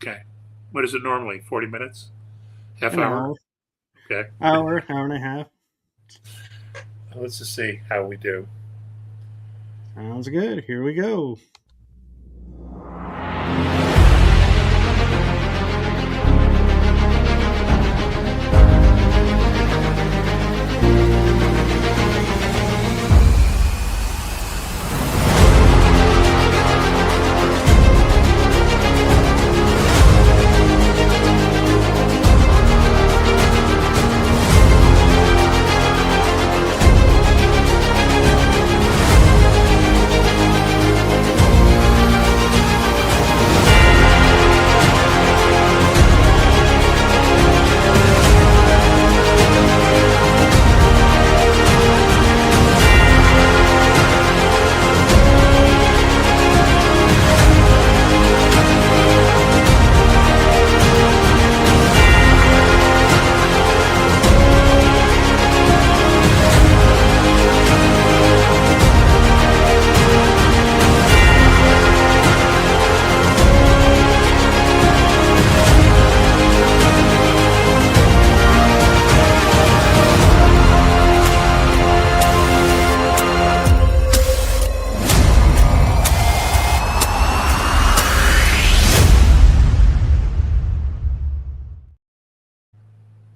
Okay. What is it normally? 40 minutes? Half An hour? hour, Okay. hour and a half. Let's just see how we do. Sounds good. Here we go.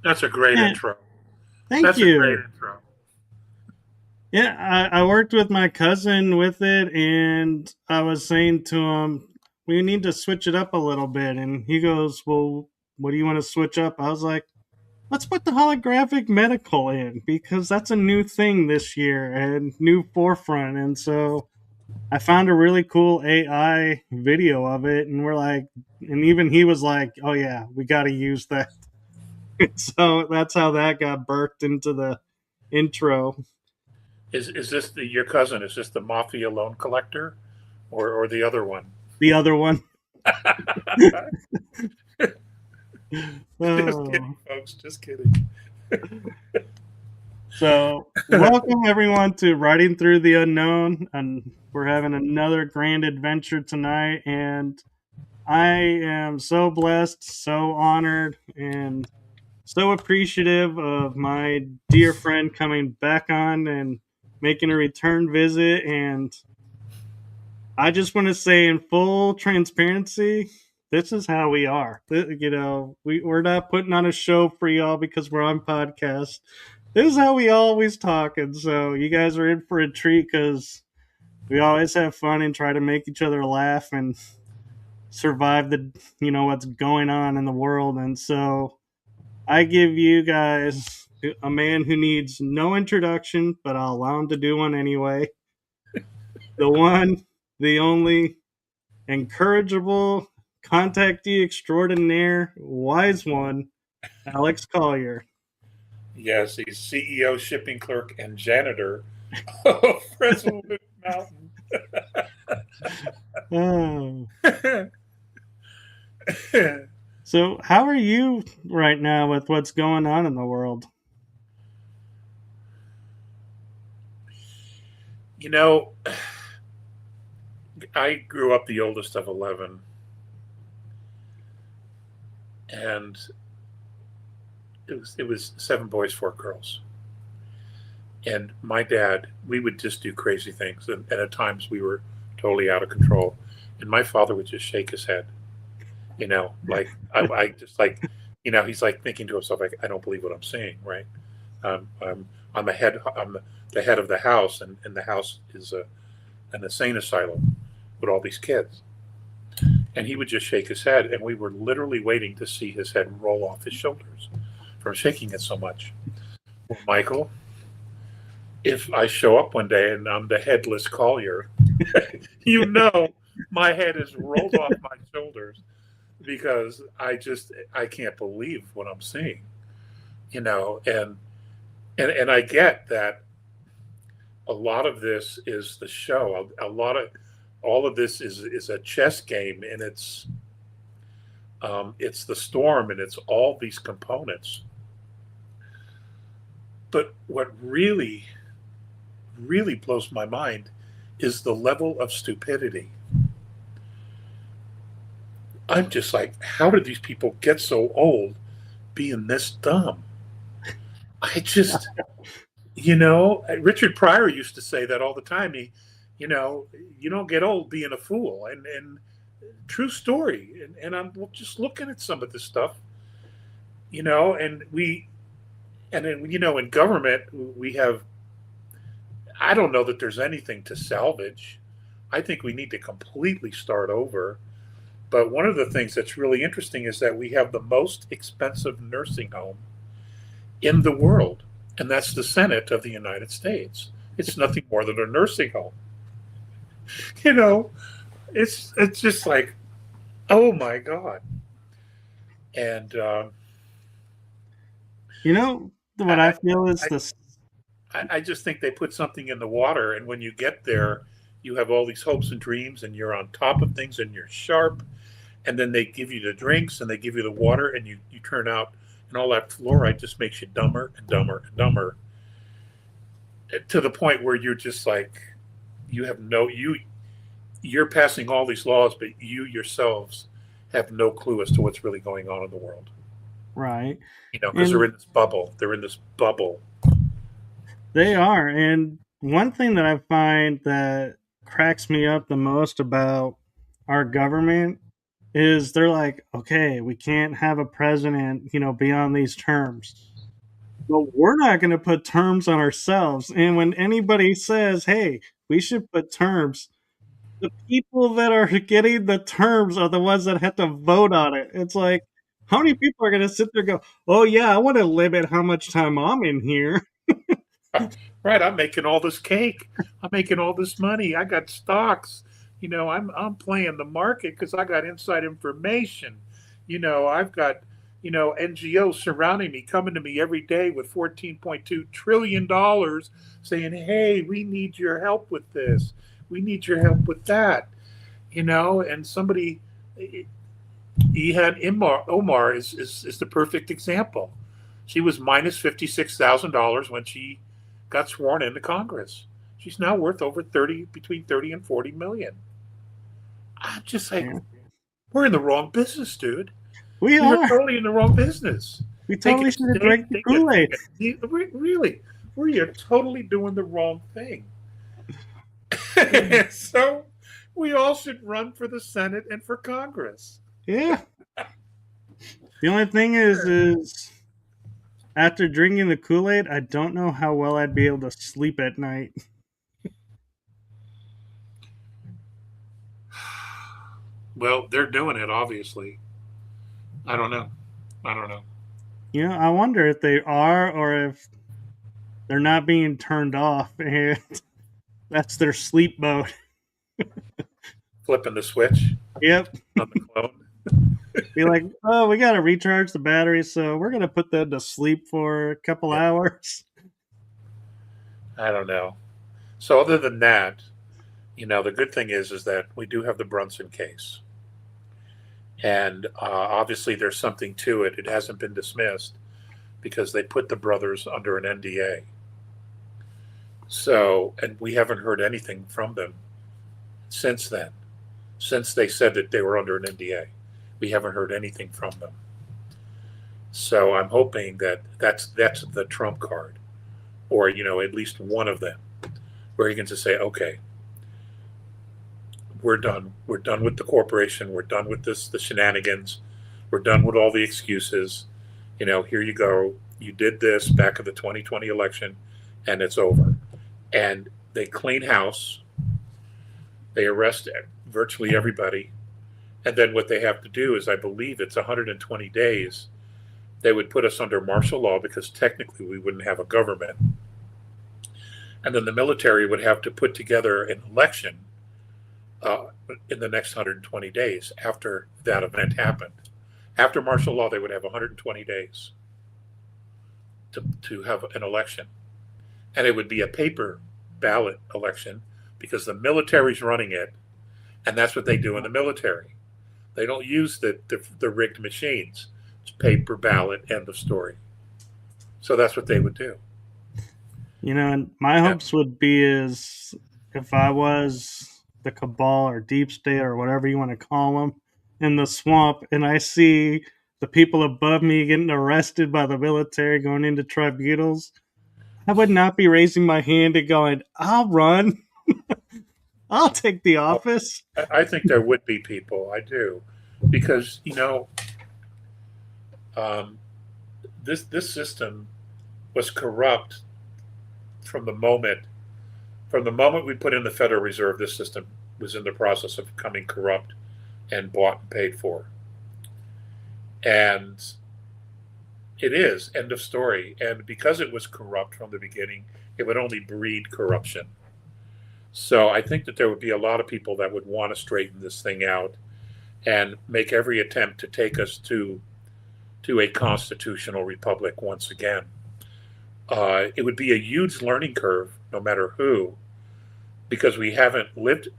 That's a great Yeah, intro. thank That's a great you. intro. Yeah, I worked with my cousin with it, and I was saying to him, we need to switch it up a little bit. And he goes, well, what do you want to switch up? I was like, let's put the holographic medical in because that's a new thing this year and new forefront. And so I found a really cool AI video of it, and we're like, and even he was like, oh, yeah, we got to use that. So that's how that got birthed into the intro. Is this your cousin? Is this the mafia loan collector, or the other one? The other one. Just kidding, Oh. folks. Just kidding. So, welcome everyone to Riding Through the Unknown. And we're having another grand adventure tonight. And I am so blessed, so honored, and so appreciative of my dear friend coming back on and making a return visit. And I just want to say, in full transparency, this is how we are. You know, we're not putting on a show for y'all because we're on podcast. This is how we always talk. And so you guys are in for a treat because we always have fun and try to make each other laugh and survive what's going on in the world. And so I give you guys a man who needs no introduction, but I'll allow him to do one anyway. The one, the only, incorrigible, contactee extraordinaire, wise one, Alex Collier. Yes, he's CEO, shipping clerk, and janitor of Resolute Mountain. Oh. So, how are you right now with what's going on in the world? You know, I grew up the oldest of 11, and it was 7 boys, 4 girls. And my dad, we would just do crazy things, and at times we were totally out of control. And my father would just shake his head, like I just like, he's like thinking to himself, like, I don't believe what I'm seeing, right? I'm the head of the house, and the house is an insane asylum with all these kids. And he would just shake his head, and we were literally waiting to see his head roll off his shoulders from shaking it so much. Well, Michael, if I show up one day and I'm the headless Collier, you know my head is rolled off my shoulders because I can't believe what I'm seeing, and I get that a lot of this is the show. A lot of all of this is a chess game, and it's the storm, and it's all these components. But what really, really blows my mind is the level of stupidity. I'm just like, how did these people get so old being this dumb? I just, Richard Pryor used to say that all the time. You know, you don't get old being a fool, and true story. And I'm just looking at some of this stuff, and and then in government we have. I don't know that there's anything to salvage. I think we need to completely start over. But one of the things that's really interesting is that we have the most expensive nursing home in the world, and that's the Senate of the United States. It's nothing more than a nursing home. You know, it's just like, oh my god. And what I I, feel is I this. I just think they put something in the water, and when you get there, you have all these hopes and dreams, and you're on top of things, and you're sharp. And then they give you the drinks, and they give you the water, and you turn out, and all that fluoride just makes you dumber and dumber and dumber, to the point where you're just like, you have no you're passing all these laws, but you yourselves have no clue as to what's really going on in the world. Right. Because they're And in this bubble. They're in this bubble. they are. And one thing that I find that cracks me up the most about our government is they're like, okay, we can't have a president, beyond these terms. But we're not going to put terms on ourselves. And when anybody says, hey, we should put terms, the people that are getting the terms are the ones that have to vote on it. It's like, how many people are going to sit there and go, oh, yeah, I want to limit how much time I'm in here? Right, I'm making all this cake. I'm making all this money. I got stocks. I'm playing the market because I got inside information. I've got NGOs surrounding me, coming to me every day with $14.2 trillion, saying, "Hey, we need your help with this. We need your help with that." And somebody, Omar is the perfect example. She was minus $56,000 when she got sworn into Congress. She's now worth over between 30 and 40 million. I'm just like, Yeah. we're in the wrong business, dude. We We are are. totally in the wrong business. We They totally can should have drank the they Kool Aid. really, we are totally doing the wrong thing. So we all should run for the Senate and for Congress. Yeah. The only thing is after drinking the Kool Aid, I don't know how well I'd be able to sleep at night. Well, they're doing it, obviously. I don't know. I don't know. I wonder if they are or if they're not being turned off and that's their sleep mode. Flipping the switch Yep. on the clone. Be like, oh, we got to recharge the battery, so we're going to put them to sleep for a couple Yeah. hours. I don't know. So other than that, the good thing is that we do have the Brunson case, and obviously there's something to it. It hasn't been dismissed because they put the brothers under an NDA. So, and we haven't heard anything from them since then. Since they said that they were under an NDA, we haven't heard anything from them. So I'm hoping that that's the trump card, or at least one of them, where you can just say, okay, we're done. We're done with the corporation. We're done with the shenanigans. We're done with all the excuses. Here you go. You did this back at the 2020 election, and it's over. And they clean house. They arrest virtually everybody. And then what they have to do is, I believe it's 120 days. They would put us under martial law because technically we wouldn't have a government. And then the military would have to put together an election in the next 120 days after that event happened. After martial law, they would have 120 days to have an election. And it would be a paper ballot election because the military's running it. And that's what they do in the military. They don't use the rigged machines. It's paper ballot, end of story. So that's what they would do. And my hopes would be is if I was the cabal or deep state or whatever you want to call them, in the swamp and I see the people above me getting arrested by the military going into tribunals, I would not be raising my hand and going, I'll run. I'll take the Oh, office. I think there would be people. I do, because um, this system was corrupt from the moment we put in the Federal Reserve. This system was in the process of becoming corrupt and bought and paid for, and it is end of story. And because it was corrupt from the beginning, it would only breed corruption. So I think that there would be a lot of people that would want to straighten this thing out and make every attempt to take us to a constitutional republic once again. It would be a huge learning curve, no matter who, because we haven't lived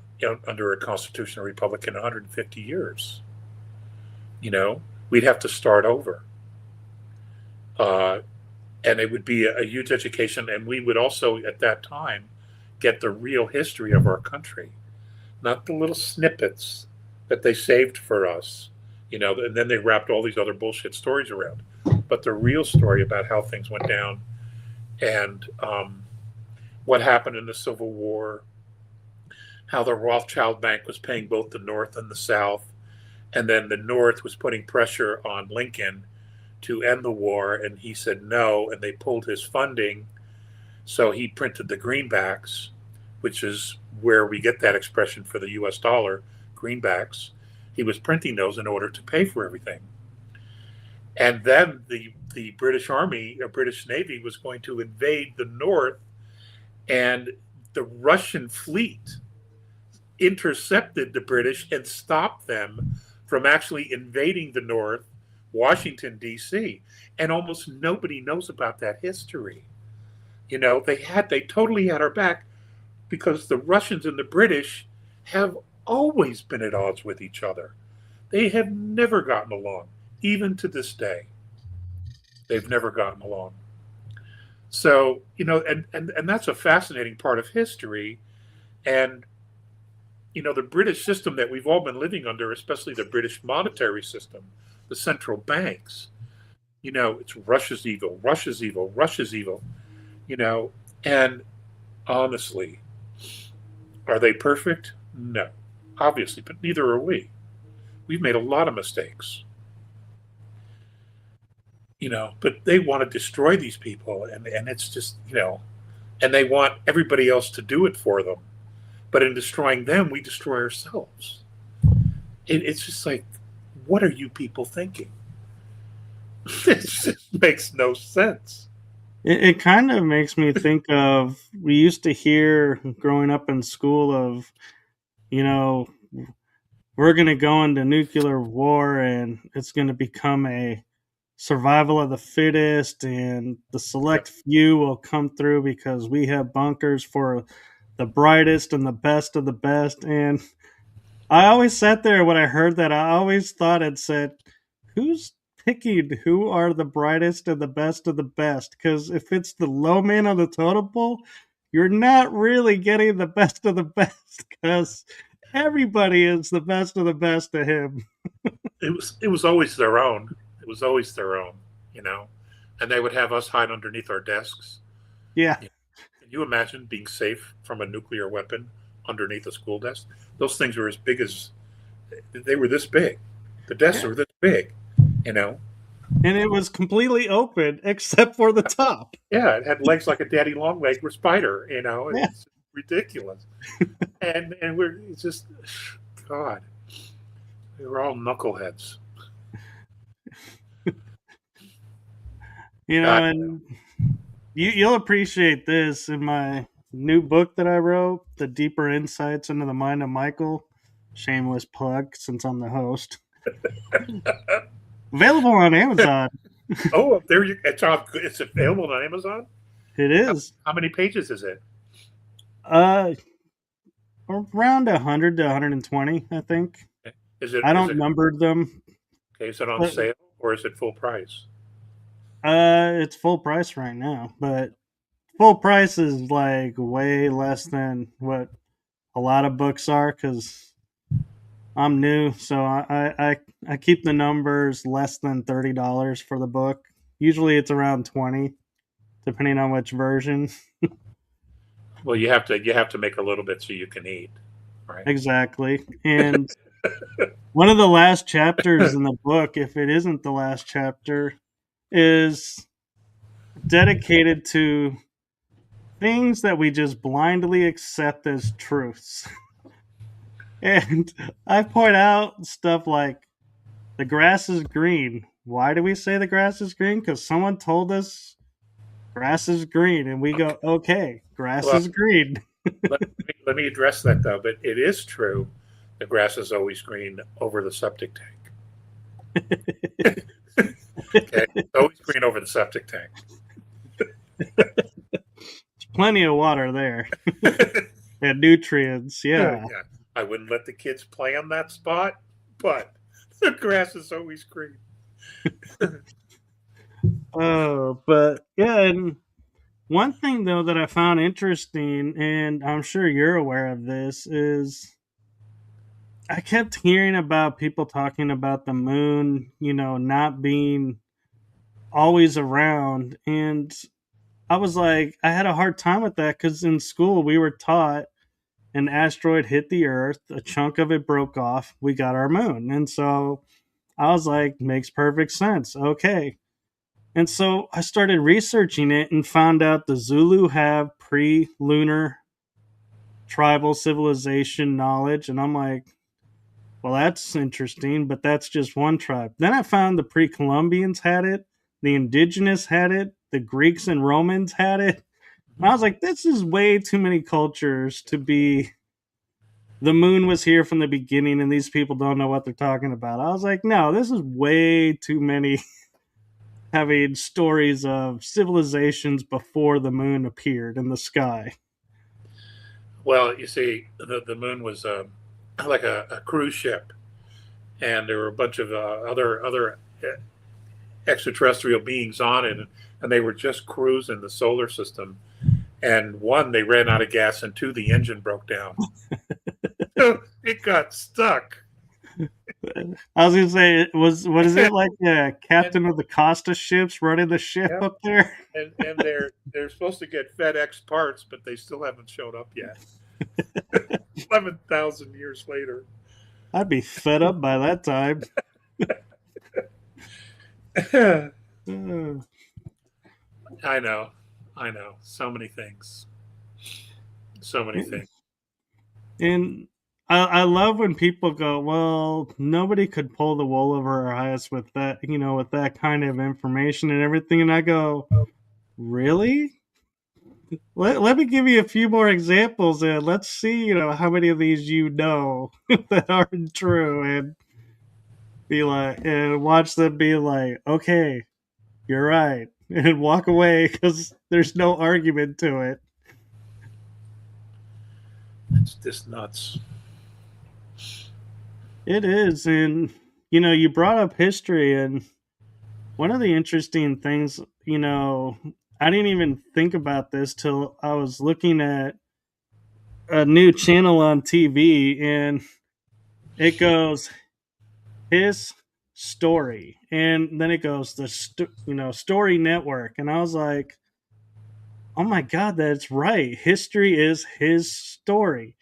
under a constitutional republic in 150 years. We'd have to start over. And it would be a huge education. And we would also, at that time, get the real history of our country, not the little snippets that they saved for us, and then they wrapped all these other bullshit stories around. But the real story about how things went down and what happened in the Civil War, how the Rothschild Bank was paying both the North and the South, and then the North was putting pressure on Lincoln to end the war, and he said no, and they pulled his funding. So he printed the greenbacks, which is where we get that expression for the US dollar, greenbacks. He was printing those in order to pay for everything. And then the British Army or British Navy was going to invade the North, and the Russian fleet intercepted the British and stopped them from actually invading the North, Washington, D.C. And almost nobody knows about that history. They totally had our back, because the Russians and the British have always been at odds with each other. They have never gotten along, even to this day. They've never gotten along. So, and that's a fascinating part of history. And, the British system that we've all been living under, especially the British monetary system, the central banks, it's Russia's evil, Russia's evil, Russia's evil, and honestly, are they perfect? No, obviously, but neither are we. We've made a lot of mistakes, but they want to destroy these people, and it's just, and they want everybody else to do it for them. But in destroying them, we destroy ourselves. It's just like, what are you people thinking? It just makes no sense. It kind of makes me think of, we used to hear growing up in school of, we're going to go into nuclear war and it's going to become a survival of the fittest, and the Yeah. select few will come through because we have bunkers for the brightest and the best of the best. And I always sat there when I heard that, I always thought it said, who's picking who are the brightest and the best of the best? Because if it's the low man on the totem pole, you're not really getting the best of the best, because everybody is the best of the best to him. It was always their own. It was always their own, and they would have us hide underneath our desks. Yeah. Can you imagine being safe from a nuclear weapon underneath a school desk? Those things were as big as, they were this big. The desks were this big, you know. And it was completely open except for the top. Yeah, it had legs like a daddy long leg spider, Yeah. It's ridiculous. And it's just, God, we were all knuckleheads. And you'll appreciate this in my new book that I wrote, The Deeper Insights into the Mind of Michael. Shameless plug since I'm the host. Available on Amazon. Oh, there you. It's available on Amazon. It is. How many pages is it? Around 100 to 120, I think. Is it? I don't number them. Okay, is it on sale or is it full price? It's full price right now, but full price is like way less than what a lot of books are, because I'm new, so I keep the numbers less than $30 for the book. Usually it's around 20, depending on which version. Well, you have to make a little bit so you can eat, right? Exactly. And one of the last chapters in the book, if it isn't the last chapter, is dedicated to things that we just blindly accept as truths. And I point out stuff like the grass is green. Why do we say the grass is green? Because someone told us grass is green, and we go, okay, grass Well, is green. let me address that though. But it is true, the grass is always green over the septic tank. Okay, it's always green over the septic tank. There's plenty of water there and nutrients. Yeah. Yeah, I wouldn't let the kids play on that spot, but the grass is always green. Oh, but yeah, and one thing though that I found interesting, and I'm sure you're aware of this, is I kept hearing about people talking about the moon, not being always around. And I was like, I had a hard time with that because in school we were taught an asteroid hit the Earth, a chunk of it broke off, we got our moon. And so I was like, makes perfect sense. Okay. And so I started researching it and found out the Zulu have pre lunar tribal civilization knowledge. And I'm like, well, that's interesting, but that's just one tribe. Then I found the pre Columbians had it, the indigenous had it, the Greeks and Romans had it. And I was like, this is way too many cultures to be. The moon was here from the beginning and these people don't know what they're talking about. I was like, no, this is way too many having stories of civilizations before the moon appeared in the sky. Well, you see, the moon was like a cruise ship, and there were a bunch of other extraterrestrial beings on it, and they were just cruising the solar system. And one, they ran out of gas, and two, the engine broke down. It got stuck. I was gonna say, what is it like? Captain of the Costa ships running the ship Yep. up there. And they're supposed to get FedEx parts, but they still haven't showed up yet. 11,000 years later. I'd be fed up by that time. I know. So many things. And I love when people go, well, nobody could pull the wool over our eyes with that, with that kind of information and everything. And I go, really? Let me give you a few more examples and let's see, how many of these that aren't true, and be like, and watch them be like, okay, you're right, and walk away because there's no argument to it. It's just nuts. It is. And, you brought up history, and one of the interesting things, I didn't even think about this till I was looking at a new channel on TV, and it goes his story, and then it goes the story network, and I was like, oh my god, that's right, history is his story.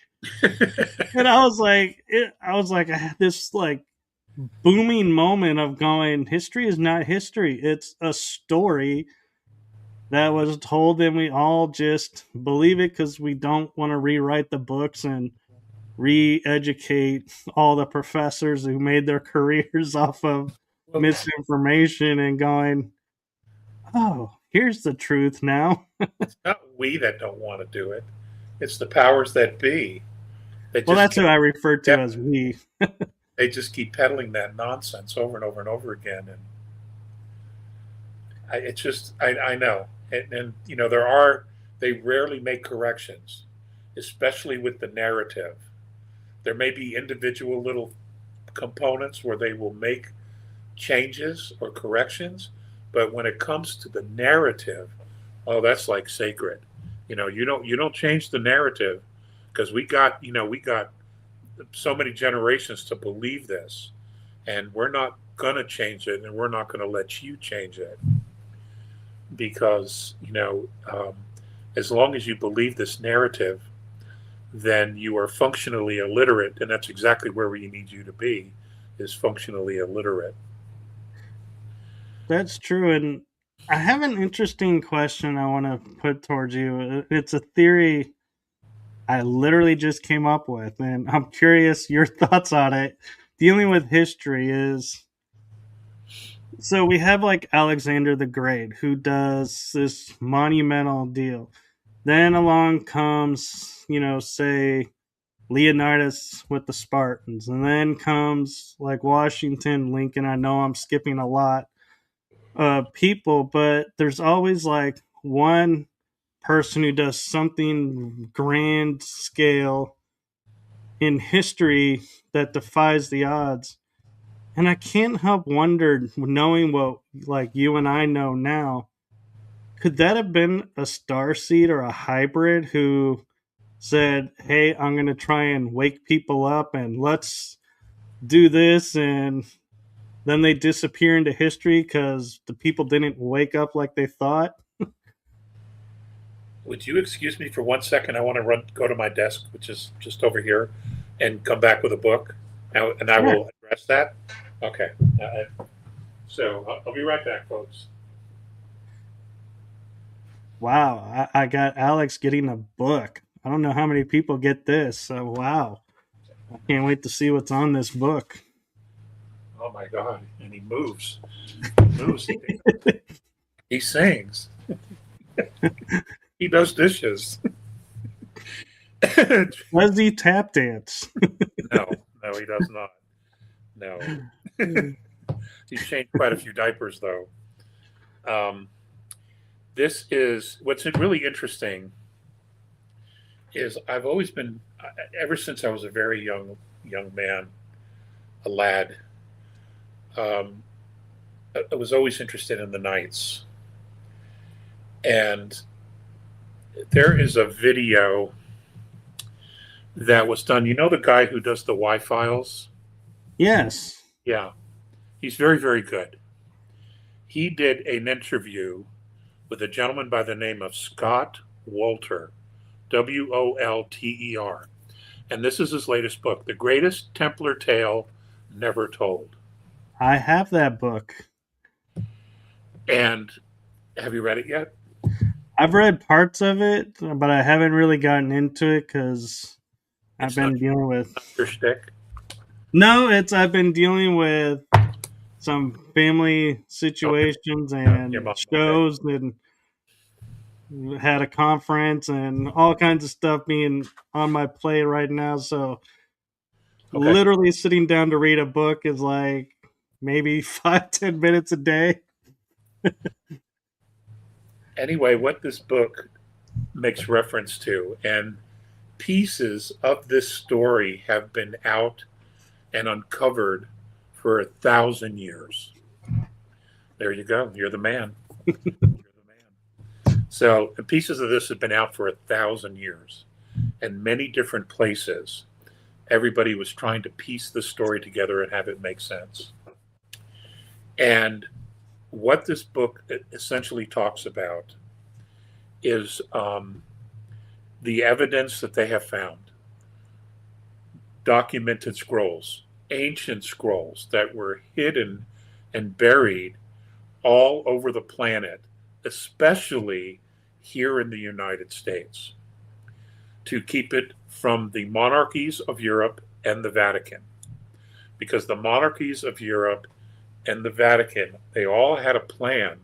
And I was like, I had this like booming moment of going, history is not history, it's a story that was told, and we all just believe it because we don't want to rewrite the books and re-educate all the professors who made their careers off of misinformation and going, oh, here's the truth now. It's not we that don't want to do it. It's the powers that be. Well, that's who I refer to as we. They just keep peddling that nonsense over and over and over again. And I know. And they rarely make corrections, especially with the narrative. There may be individual little components where they will make changes or corrections, but when it comes to the narrative, oh, that's like sacred. You don't change the narrative, because we got so many generations to believe this, and we're not going to change it, and we're not going to let you change it, because as long as you believe this narrative, then you are functionally illiterate, and that's exactly where we need you to be, is functionally illiterate. That's true. And I have an interesting question I want to put towards you. It's a theory I literally just came up with, and I'm curious your thoughts on it. Dealing with history is, so we have like Alexander the Great who does this monumental deal. Then along comes, say Leonidas with the Spartans, and then comes like Washington, Lincoln. I know I'm skipping a lot of people, but there's always like one person who does something grand scale in history that defies the odds. And I can't help wonder, knowing what like you and I know now, could that have been a starseed or a hybrid who said, "Hey, I'm going to try and wake people up and let's do this," and then they disappear into history because the people didn't wake up like they thought? Would you excuse me for 1 second? I want to go to my desk, which is just over here, and come back with a book, and I Sure. will address that. Okay. So I'll be right back, folks. Wow, I got Alex getting a book. I don't know how many people get this. So, wow. I can't wait to see what's on this book. Oh my God! And he moves. Moves. He sings. He does dishes. Does he tap dance? No, he does not. No. He's changed quite a few diapers, though. This is what's really interesting. Is I've always been, ever since I was a very young man, a lad. I was always interested in the nights, and there is a video that was done. You know the guy who does the Y-Files? Yes. Yeah, he's very, very good. He did an interview with a gentleman by the name of Scott Wolter, Wolter. And this is his latest book, The Greatest Templar Tale Never Told. I have that book. And have you read it yet? I've read parts of it, but I haven't really gotten into it because I've been dealing with your shtick. No, I've been dealing with some family situations and shows, and had a conference and all kinds of stuff being on my plate right now. So literally sitting down to read a book is like maybe 5-10 minutes a day. Anyway, what this book makes reference to, and pieces of this story have been out and uncovered for 1,000 years. There you go. You're the man. You're the man. So pieces of this have been out for 1,000 years in many different places. Everybody was trying to piece the story together and have it make sense. And what this book essentially talks about is the evidence that they have found. Documented scrolls, ancient scrolls that were hidden and buried all over the planet, especially here in the United States, to keep it from the monarchies of Europe and the Vatican. Because the monarchies of Europe and the Vatican, they all had a plan,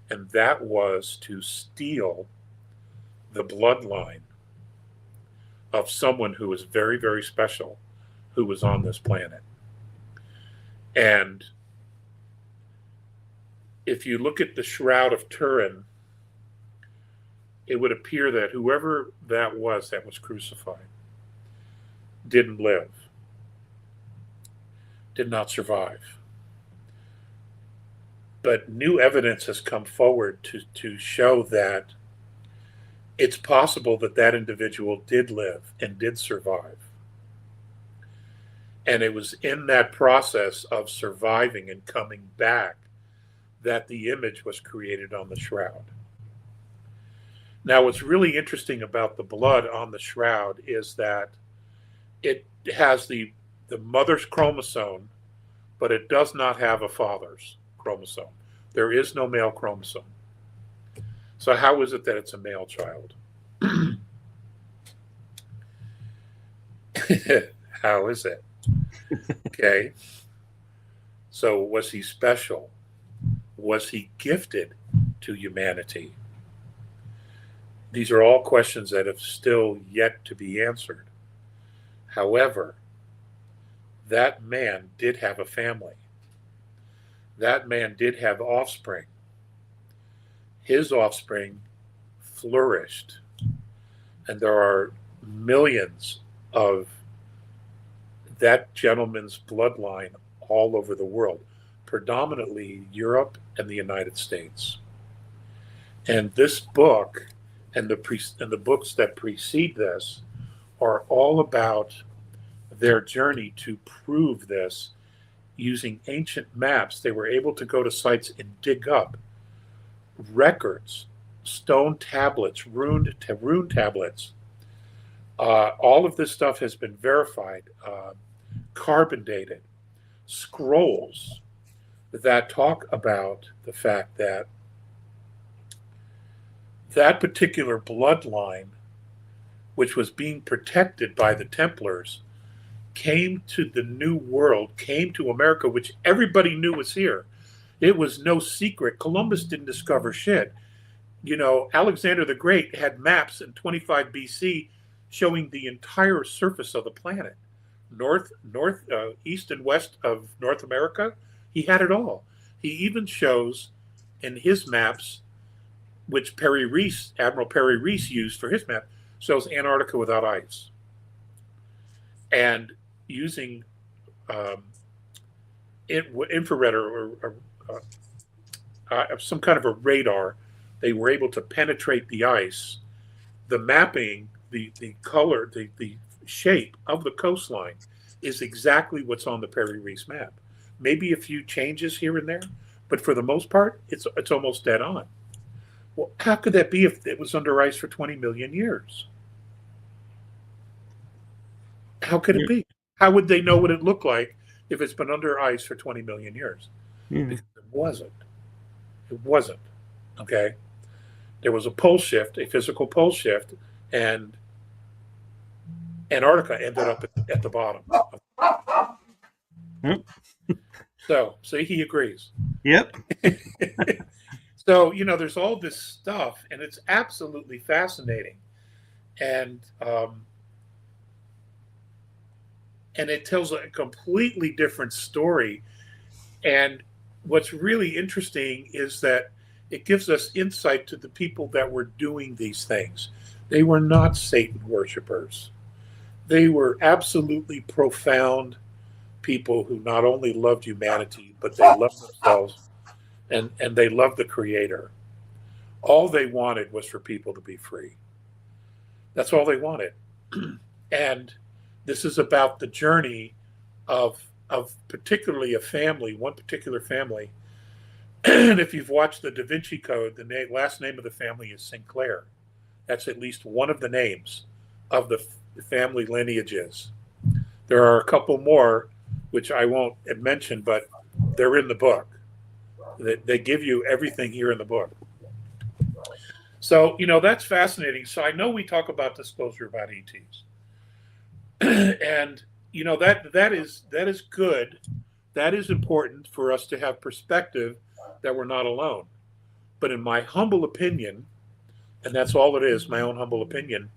and that was to steal the bloodline of someone who was very, very special, who was on this planet. And if you look at the Shroud of Turin, it would appear that whoever that was crucified didn't live, did not survive. But new evidence has come forward to show that it's possible that that individual did live and did survive. And it was in that process of surviving and coming back that the image was created on the shroud. Now, what's really interesting about the blood on the shroud is that it has the mother's chromosome, but it does not have a father's chromosome. There is no male chromosome. So how is it that it's a male child? How is it? Okay. So was he special? Was he gifted to humanity? These are all questions that have still yet to be answered. However, that man did have a family. That man did have offspring. His offspring flourished. And there are millions of that gentleman's bloodline all over the world, predominantly Europe and the United States. And this book and the books that precede this are all about their journey to prove this using ancient maps. They were able to go to sites and dig up records, stone tablets, rune tablets. All of this stuff has been verified, carbon dated, scrolls that talk about the fact that that particular bloodline, which was being protected by the Templars, came to the New World, came to America, which everybody knew was here. It was no secret. Columbus didn't discover shit. You know, Alexander the Great had maps in 25 BC showing the entire surface of the planet. North, east, and west of North America, he had it all. He even shows in his maps, which Admiral Perry Reese used for his map, shows Antarctica without ice. And using infrared or some kind of a radar, they were able to penetrate the ice. The mapping, the color, the shape of the coastline is exactly what's on the Perry Reese map. Maybe a few changes here and there, but for the most part, it's almost dead on. Well, how could that be if it was under ice for 20 million years? How could it be? How would they know what it looked like if it's been under ice for 20 million years? Because it wasn't. It wasn't. Okay? There was a pole shift, a physical pole shift, and Antarctica ended up at the bottom. So, see, he agrees. Yep. So, you know, there's all this stuff, and it's absolutely fascinating. And it tells a completely different story. And what's really interesting is that it gives us insight to the people that were doing these things. They were not Satan worshipers. They were absolutely profound people who not only loved humanity, but they loved themselves and they loved the Creator. All they wanted was for people to be free. That's all they wanted. And this is about the journey of particularly a family, one particular family. And if you've watched the Da Vinci Code, the last name of the family is Sinclair. That's at least one of the names of the family lineages. There are a couple more, which I won't mention, but they're in the book. They give you everything here in the book. So, you know, that's fascinating. So I know we talk about disclosure about ETs. And, you know, that is good. That is important for us to have perspective that we're not alone. But in my humble opinion, and that's all it is, my own humble opinion,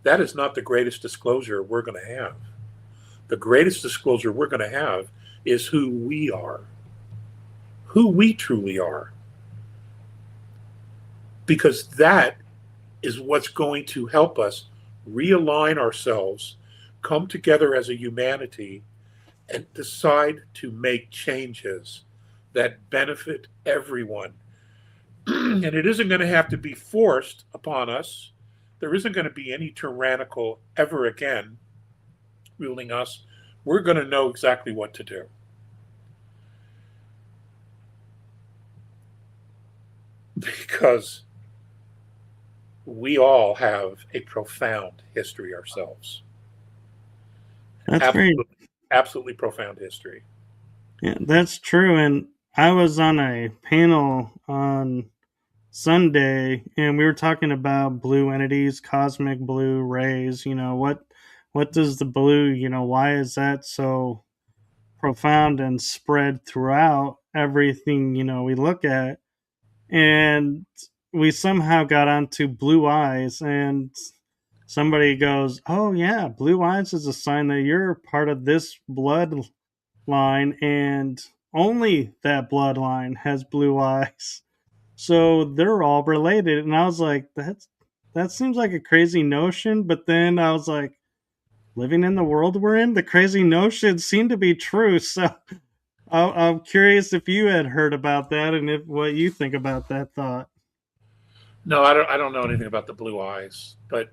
that is not the greatest disclosure we're going to have. The greatest disclosure we're going to have is who we are, who we truly are. Because that is what's going to help us realign ourselves, come together as a humanity, and decide to make changes that benefit everyone. And it isn't going to have to be forced upon us. There isn't going to be any tyrannical ever again ruling us. we're going to know exactly what to do. Because we all have a profound history ourselves. That's very, Absolutely, absolutely profound history. yeah, that's true. And I was on a panel on Sunday, and we were talking about blue entities, cosmic blue rays. What does the blue? Why is that so profound and spread throughout everything? We look at, and we somehow got onto blue eyes, and somebody goes, "Oh yeah, blue eyes is a sign that you're part of this bloodline, and only that bloodline has blue eyes." So they're all related. And I was like, that seems like a crazy notion. But then I was like, living in the world we're in, the crazy notions seem to be true. So I'm curious if you had heard about that and if what you think about that thought. No, I don't know anything about the blue eyes, but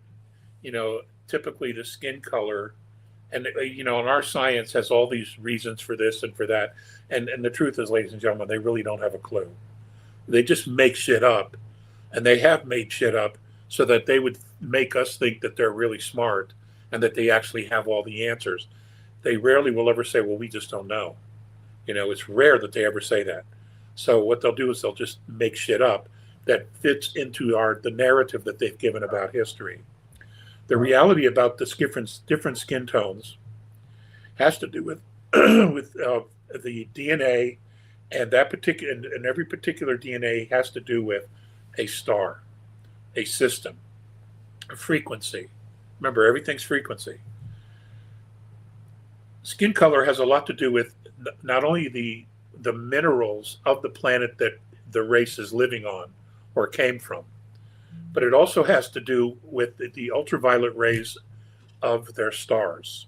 typically the skin color, and and our science has all these reasons for this and for that, and the truth is, ladies and gentlemen, they really don't have a clue. They just make shit up, and they have made shit up so that they would make us think that they're really smart and that they actually have all the answers. They rarely will ever say, "Well, we just don't know." It's rare that they ever say that. So what they'll do is they'll just make shit up that fits into the narrative that they've given about history. The reality about the different skin tones has to do with with the DNA, and that particular and every particular DNA has to do with a star, a system, a frequency. Remember, everything's frequency. Skin color has a lot to do with not only the minerals of the planet that the race is living on or came from, but it also has to do with the ultraviolet rays of their stars.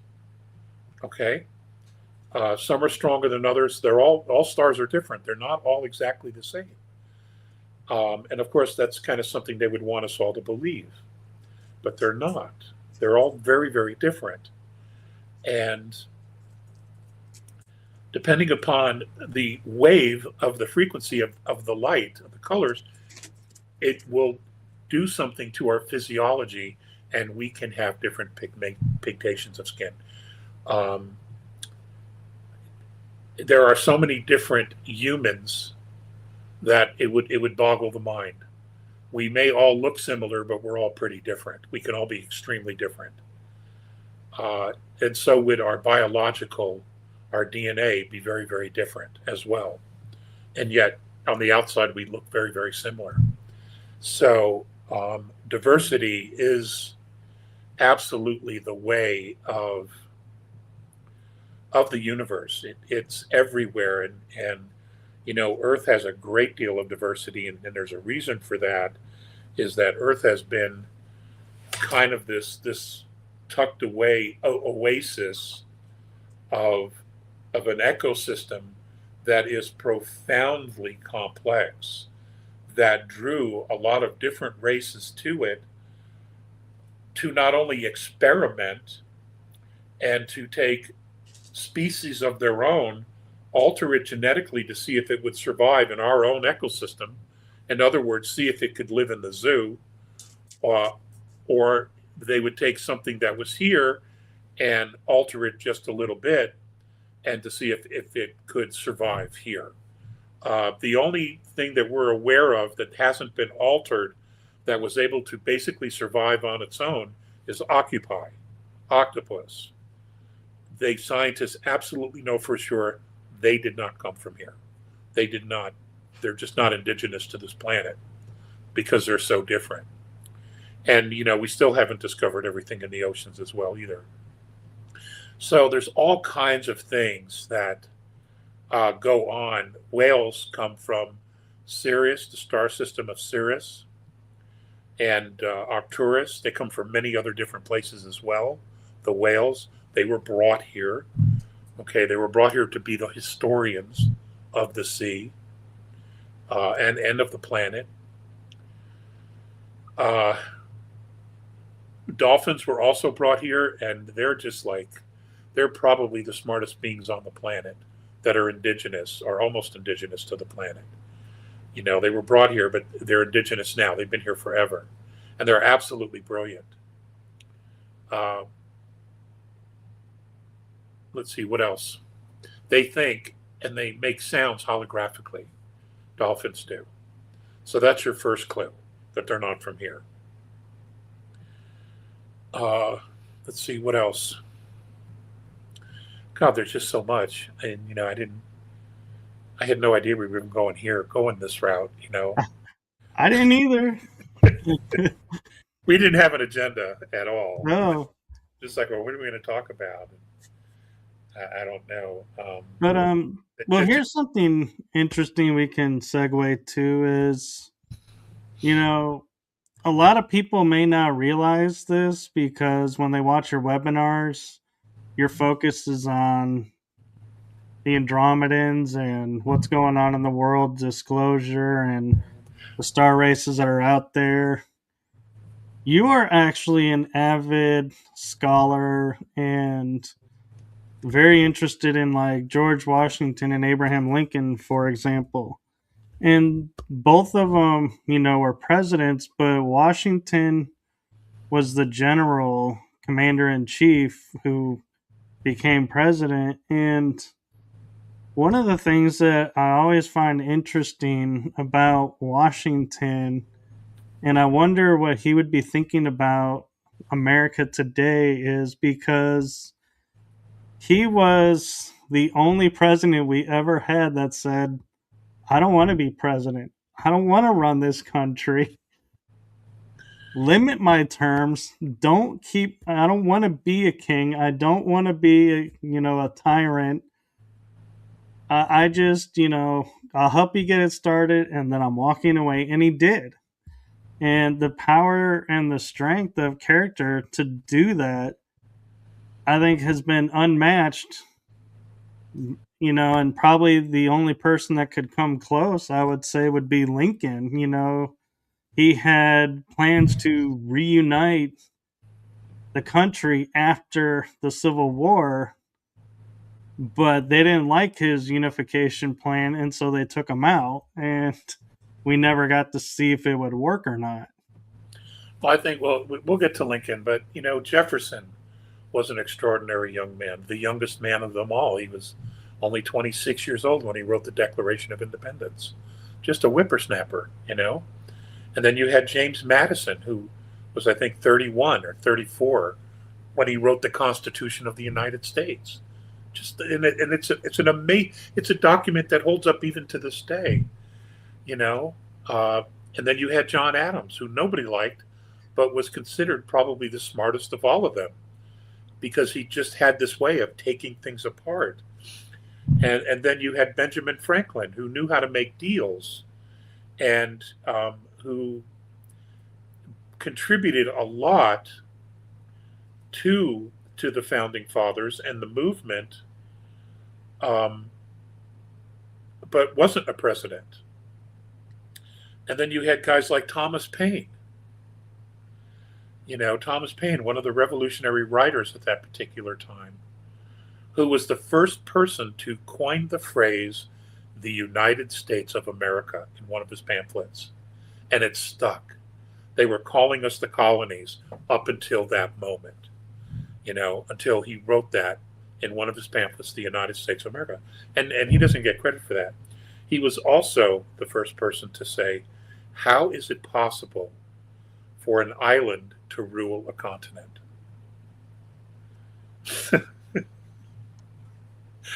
Okay, some are stronger than others. They're all stars are different. They're not all exactly the same. And of course, that's kind of something they would want us all to believe, but they're not. They're all very, very different. And depending upon the wave of the frequency of the light, of the colors, it will do something to our physiology, and we can have different pigmentations of skin. Um, there are so many different humans that it would boggle the mind. We may all look similar, but we're all pretty different. We can all be extremely different. And so would our biological, our DNA be very, very different as well. And yet, on the outside, we look very, very similar. So, diversity is absolutely the way of the universe. It's everywhere, and Earth has a great deal of diversity, and there's a reason for that. Is that Earth has been kind of this tucked away oasis of an ecosystem that is profoundly complex, that drew a lot of different races to it to not only experiment and to take species of their own, alter it genetically to see if it would survive in our own ecosystem. In other words, see if it could live in the zoo, or they would take something that was here and alter it just a little bit and to see if it could survive here. The only thing that we're aware of that hasn't been altered that was able to basically survive on its own is octopus. The scientists absolutely know for sure they did not come from here. They did not. They're just not indigenous to this planet because they're so different. And, we still haven't discovered everything in the oceans as well either. So there's all kinds of things that go on. Whales come from Sirius, the star system of Sirius, and Arcturus. They come from many other different places as well. The whales, they were brought here. Okay, they were brought here to be the historians of the sea and of the planet. Dolphins were also brought here, and they're they're probably the smartest beings on the planet that are indigenous or almost indigenous to the planet. They were brought here, but they're indigenous now. They've been here forever, and they're absolutely brilliant. Uh, let's see, what else? They think and they make sounds holographically. Dolphins do. So that's your first clue that they're not from here. Let's see, what else? God, there's just so much. And, I had no idea we were going this route. I didn't either. We didn't have an agenda at all. No. Just like, well, what are we going to talk about? I don't know. But well, here's something interesting we can segue to is, a lot of people may not realize this because when they watch your webinars, your focus is on the Andromedans and what's going on in the world, disclosure, and the star races that are out there. You are actually an avid scholar and very interested in like George Washington and Abraham Lincoln, for example. And both of them, were presidents, but Washington was the general commander in chief who became president. And one of the things that I always find interesting about Washington, and I wonder what he would be thinking about America today, is because he was the only president we ever had that said, I don't want to be president. I don't want to run this country. Limit my terms. I don't want to be a king. I don't want to be, a tyrant. I just, I'll help you get it started and then I'm walking away. And he did. And the power and the strength of character to do that, I think, has been unmatched. And probably the only person that could come close, I would say, would be Lincoln. He had plans to reunite the country after the Civil War, but they didn't like his unification plan, and so they took him out, and we never got to see if it would work or not. Well, I think, we'll get to Lincoln, but, Jefferson was an extraordinary young man, the youngest man of them all. He was only 26 years old when he wrote the Declaration of Independence. Just a whippersnapper, And then you had James Madison, who was, I think, 31 or 34 when he wrote the Constitution of the United States. It's a document that holds up even to this day, And then you had John Adams, who nobody liked, but was considered probably the smartest of all of them, because he just had this way of taking things apart. And then you had Benjamin Franklin, who knew how to make deals, and who contributed a lot to the founding fathers and the movement, but wasn't a president. And then you had guys like Thomas Paine. Thomas Paine, one of the revolutionary writers at that particular time, who was the first person to coin the phrase, the United States of America, in one of his pamphlets. And it stuck. They were calling us the colonies up until that moment, until he wrote that in one of his pamphlets, the United States of America. And he doesn't get credit for that. He was also the first person to say, how is it possible for an island to rule a continent?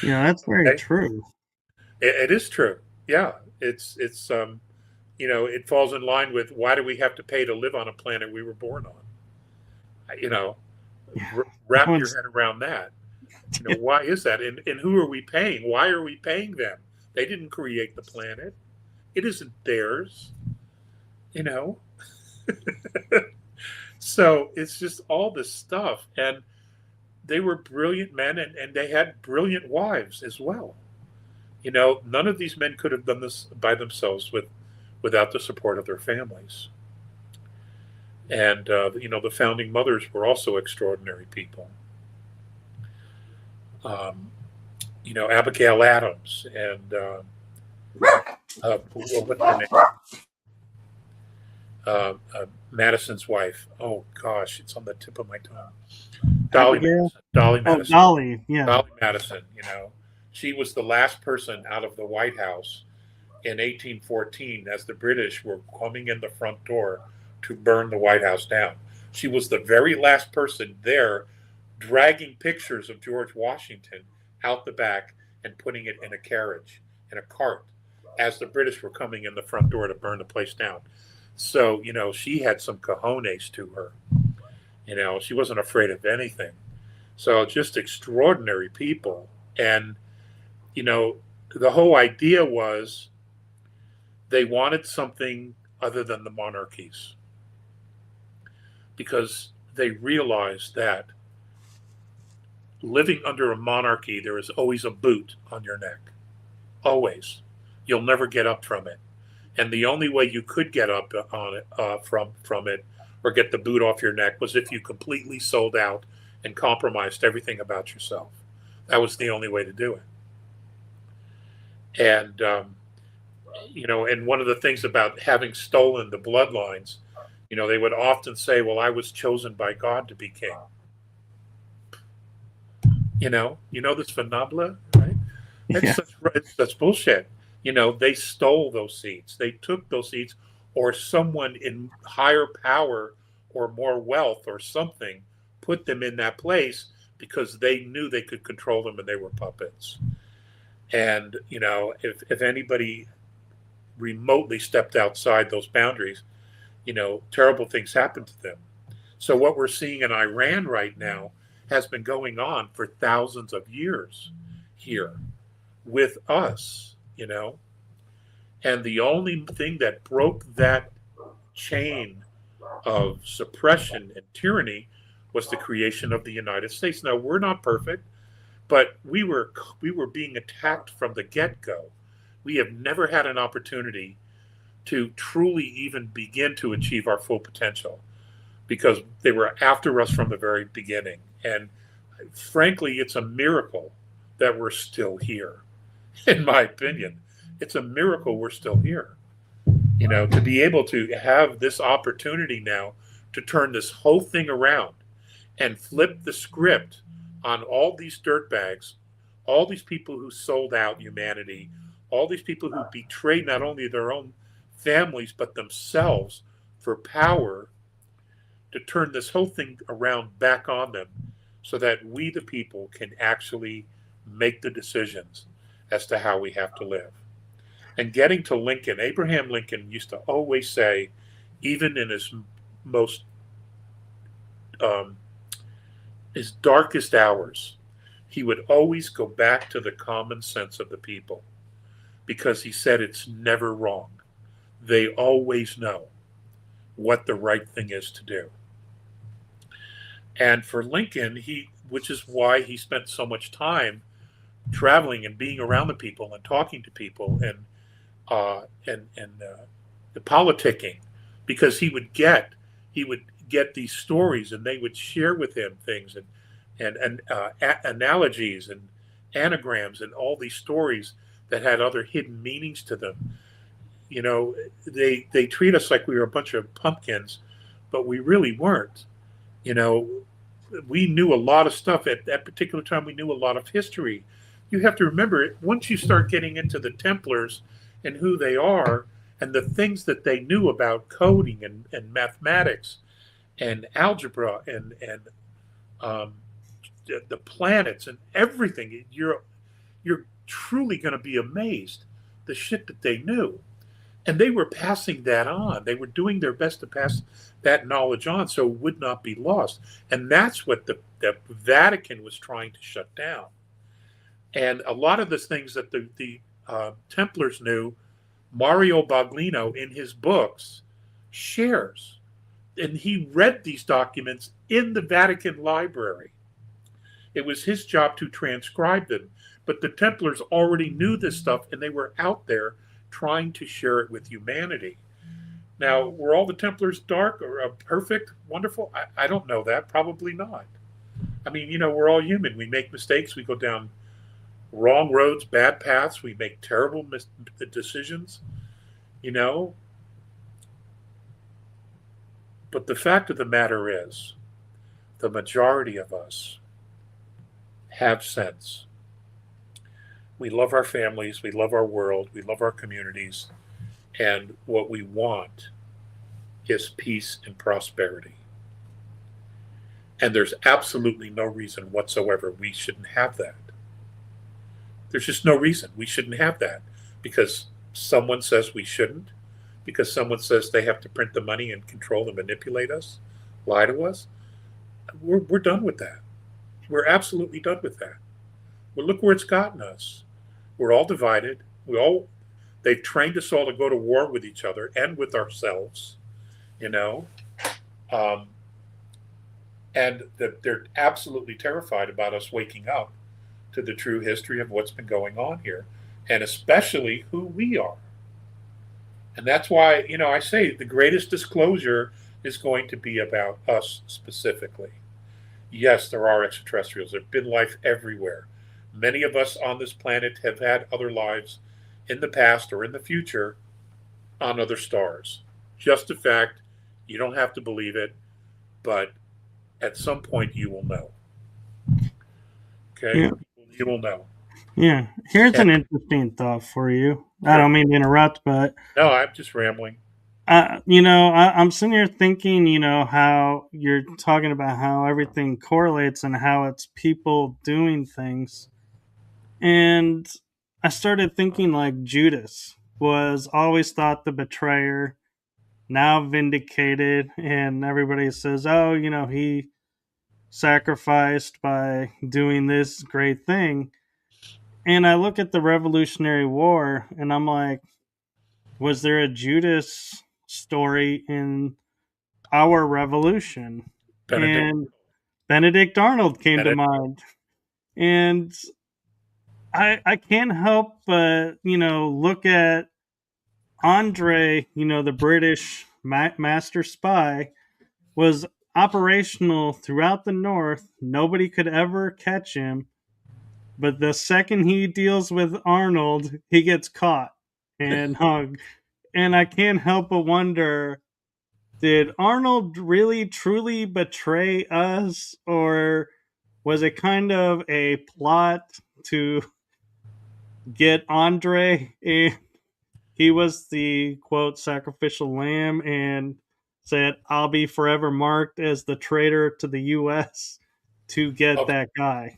Yeah, that's very true. It is true. Yeah, it's it falls in line with, why do we have to pay to live on a planet we were born on? Wrap your head around that. Why is that? And who are we paying? Why are we paying them? They didn't create the planet. It isn't theirs. So it's just all this stuff. And they were brilliant men, and they had brilliant wives as well. None of these men could have done this by themselves without the support of their families. And, the founding mothers were also extraordinary people. um, Abigail Adams and what's her name? Madison's wife. Oh gosh, it's on the tip of my tongue. Dolly Abigail? Madison. Dolly Oh, Madison. Dolly. Yeah. Dolly Madison. She was the last person out of the White House in 1814 as the British were coming in the front door to burn the White House down. She was the very last person there, dragging pictures of George Washington out the back and putting it in a carriage, in a cart, as the British were coming in the front door to burn the place down. So, she had some cojones to her. She wasn't afraid of anything. So, just extraordinary people. And, the whole idea was they wanted something other than the monarchies because they realized that living under a monarchy, there is always a boot on your neck. Always. You'll never get up from it. And the only way you could get up on it from it or get the boot off your neck was if you completely sold out and compromised everything about yourself. That was the only way to do it. And and one of the things about having stolen the bloodlines, they would often say, "Well, I was chosen by God to be king." This phenomenon, right? That's bullshit. They stole those seats. They took those seats, or someone in higher power or more wealth or something put them in that place because they knew they could control them and they were puppets. And, if anybody remotely stepped outside those boundaries, terrible things happened to them. So what we're seeing in Iran right now has been going on for thousands of years here with us, and the only thing that broke that chain of suppression and tyranny was the creation of the United States. Now, we're not perfect, but we were being attacked from the get-go. We have never had an opportunity to truly even begin to achieve our full potential because they were after us from the very beginning. And frankly, it's a miracle that we're still here. In my opinion, it's a miracle we're still here. To be able to have this opportunity now to turn this whole thing around and flip the script on all these dirtbags, all these people who sold out humanity, all these people who betrayed not only their own families but themselves for power, to turn this whole thing around back on them so that we, the people, can actually make the decisions as to how we have to live. And getting to Lincoln, Abraham Lincoln used to always say, even in his most his darkest hours, he would always go back to the common sense of the people because he said it's never wrong. They always know what the right thing is to do. And for Lincoln, which is why he spent so much time traveling and being around the people and talking to people and the politicking, because he would get these stories and they would share with him things and analogies and anagrams and all these stories that had other hidden meanings to them. They treat us like we were a bunch of pumpkins, but we really weren't. We knew a lot of stuff at that particular time. We knew a lot of history. You have to remember, once you start getting into the Templars and who they are and the things that they knew about coding and mathematics and algebra and the planets and everything, you're truly going to be amazed the shit that they knew. And they were passing that on. They were doing their best to pass that knowledge on so it would not be lost. And that's what the Vatican was trying to shut down. And a lot of the things that the Templars knew, Mario Baglino in his books shares. And he read these documents in the Vatican library. It was his job to transcribe them. But the Templars already knew this stuff and they were out there trying to share it with humanity. Now, were all the Templars dark or perfect, wonderful? I don't know that. Probably not. I mean, we're all human. We make mistakes. We go down wrong roads, bad paths. We make terrible decisions, you know. But the fact of the matter is, the majority of us have sense. We love our families. We love our world. We love our communities. And what we want is peace and prosperity. And there's absolutely no reason whatsoever we shouldn't have that. There's just no reason we shouldn't have that because someone says we shouldn't, because someone says they have to print the money and control and manipulate us, lie to us. We're done with that. We're absolutely done with that. Well, look where it's gotten us. We're all divided. They've trained us all to go to war with each other and with ourselves, you know. Um, and they're absolutely terrified about us waking up to the true history of what's been going on here, and especially who we are. And that's why, I say the greatest disclosure is going to be about us specifically. Yes, there are extraterrestrials. There's been life everywhere. Many of us on this planet have had other lives in the past or in the future on other stars. Just a fact. You don't have to believe it, but at some point you will know. Okay? Yeah. You will know. Yeah. Here's an interesting thought for you. I don't mean to interrupt, but no, I'm just rambling. I'm sitting here thinking, how you're talking about how everything correlates and how it's people doing things. And I started thinking like Judas was always thought the betrayer, now vindicated, and everybody says, oh, he sacrificed by doing this great thing. And I look at the Revolutionary War and I'm like, was there a Judas story in our revolution? And Benedict Arnold came to mind. And I can't help but, look at Andre, the British master spy, was operational throughout the North. Nobody could ever catch him. But the second he deals with Arnold, he gets caught and hung. And I can't help but wonder, did Arnold really truly betray us? Or was it kind of a plot to get Andre? And he was the, quote, sacrificial lamb and said, I'll be forever marked as the traitor to the U.S. to get that guy.